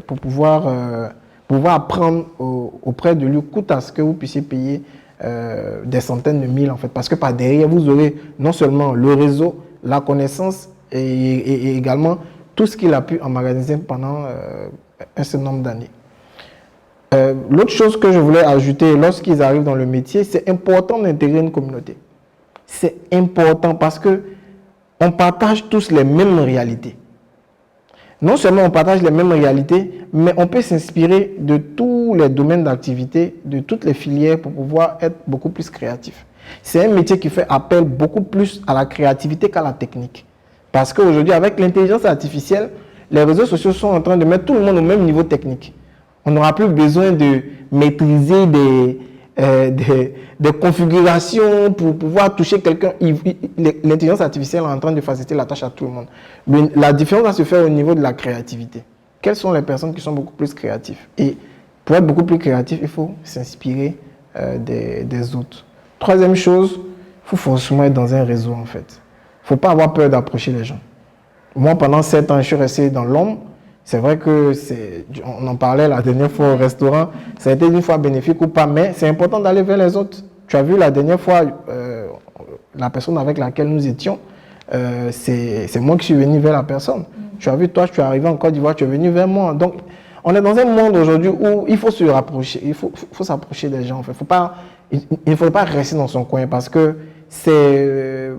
pour pouvoir apprendre auprès de lui, coûte à ce que vous puissiez payer des centaines de mille, en fait. Parce que par derrière, vous aurez non seulement le réseau, la connaissance et également tout ce qu'il a pu emmagasiner pendant un certain nombre d'années. L'autre chose que je voulais ajouter, lorsqu'ils arrivent dans le métier, c'est important d'intégrer une communauté. C'est important parce que on partage tous les mêmes réalités. Non seulement on partage les mêmes réalités, mais on peut s'inspirer de tous les domaines d'activité, de toutes les filières pour pouvoir être beaucoup plus créatif. C'est un métier qui fait appel beaucoup plus à la créativité qu'à la technique. Parce qu'aujourd'hui, avec l'intelligence artificielle, les réseaux sociaux sont en train de mettre tout le monde au même niveau technique. On n'aura plus besoin de maîtriser des configurations pour pouvoir toucher quelqu'un. L'intelligence artificielle est en train de faciliter la tâche à tout le monde. La différence va se faire au niveau de la créativité. Quelles sont les personnes qui sont beaucoup plus créatives? Et pour être beaucoup plus créatif, il faut s'inspirer des autres. Troisième chose, il faut forcément être dans un réseau, en fait. Il ne faut pas avoir peur d'approcher les gens. Moi, pendant 7 ans, je suis resté dans l'ombre. C'est vrai que on en parlait la dernière fois au restaurant, ça a été une fois bénéfique ou pas, mais c'est important d'aller vers les autres. Tu as vu la dernière fois, la personne avec laquelle nous étions, c'est moi qui suis venu vers la personne. Tu as vu, toi, tu es arrivé en Côte d'Ivoire, tu es venu vers moi. Donc, on est dans un monde aujourd'hui où il faut se rapprocher, il faut s'approcher des gens. En fait. Il ne faut pas rester dans son coin parce que c'est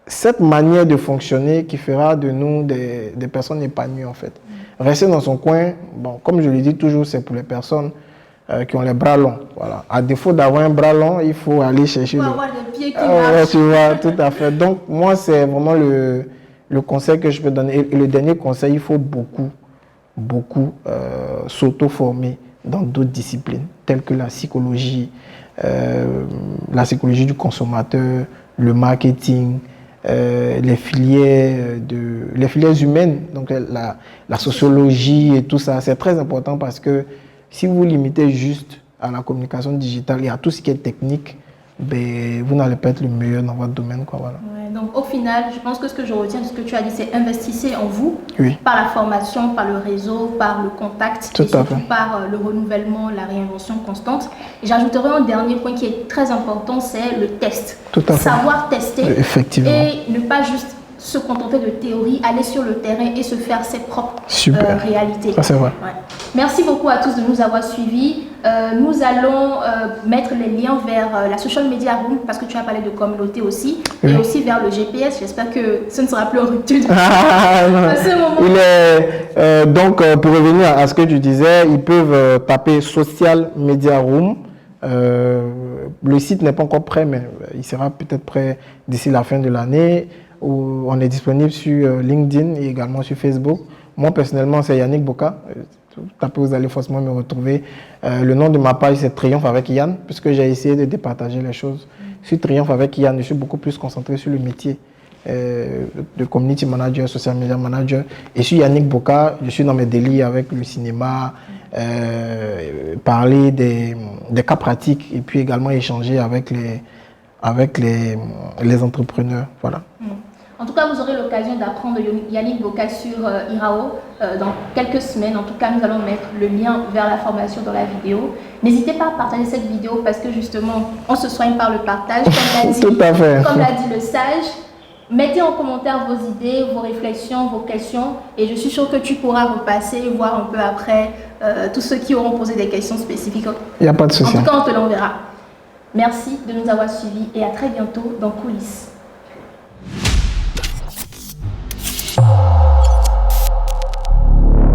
cette manière de fonctionner qui fera de nous des personnes épanouies en fait. Rester dans son coin, bon, comme je le dis toujours, c'est pour les personnes qui ont les bras longs. Voilà. À défaut d'avoir un bras long, il faut aller chercher. Il faut avoir des pieds qui marchent. Tu vois, tout à fait. Donc moi, c'est vraiment le conseil que je peux donner. Et le dernier conseil, il faut beaucoup s'auto-former dans d'autres disciplines, telles que la psychologie du consommateur, le marketing, les filières humaines, donc la sociologie et tout ça, c'est très important parce que si vous vous limitez juste à la communication digitale et à tout ce qui est technique, ben, vous n'allez pas être le meilleur dans votre domaine, quoi, voilà. Ouais, donc au final, je pense que ce que je retiens de ce que tu as dit, c'est investissez en vous, oui, par la formation, par le réseau, par le contact, tout et surtout à fait. par le renouvellement, la réinvention constante. Et j'ajouterai un dernier point qui est très important, c'est le test. Tout à fait. Savoir tester. Effectivement. Et ne pas juste se contenter de théorie, aller sur le terrain et se faire ses propres réalités. Ça, c'est vrai. Ouais. Merci beaucoup à tous de nous avoir suivis. Nous allons mettre les liens vers la social media room parce que tu as parlé de communauté aussi, oui, et aussi vers le GPS. J'espère que ce ne sera plus en rupture à ce moment. Donc, pour revenir à ce que tu disais, ils peuvent taper social media room. Le site n'est pas encore prêt, mais il sera peut-être prêt d'ici la fin de l'année. On est disponible sur LinkedIn et également sur Facebook. Moi, personnellement, c'est Yannick Boka. Tapez, vous allez forcément me retrouver. Le nom de ma page, c'est Triomphe avec Yann, puisque j'ai essayé de départager les choses. Sur Triomphe avec Yann, je suis beaucoup plus concentré sur le métier de community manager, social media manager. Et je suis Yannick Boka, je suis dans mes délires avec le cinéma, parler des cas pratiques et puis également échanger avec les entrepreneurs. Voilà. En tout cas, vous aurez l'occasion d'apprendre Yannick Boka sur Irao dans quelques semaines. En tout cas, nous allons mettre le lien vers la formation dans la vidéo. N'hésitez pas à partager cette vidéo parce que justement, on se soigne par le partage. Tout à fait. Comme l'a dit le sage, mettez en commentaire vos idées, vos réflexions, vos questions. Et je suis sûre que tu pourras repasser, voir un peu après tous ceux qui auront posé des questions spécifiques. Il n'y a pas de souci. En tout cas, on te l'enverra. Merci de nous avoir suivis et à très bientôt dans Coulisses.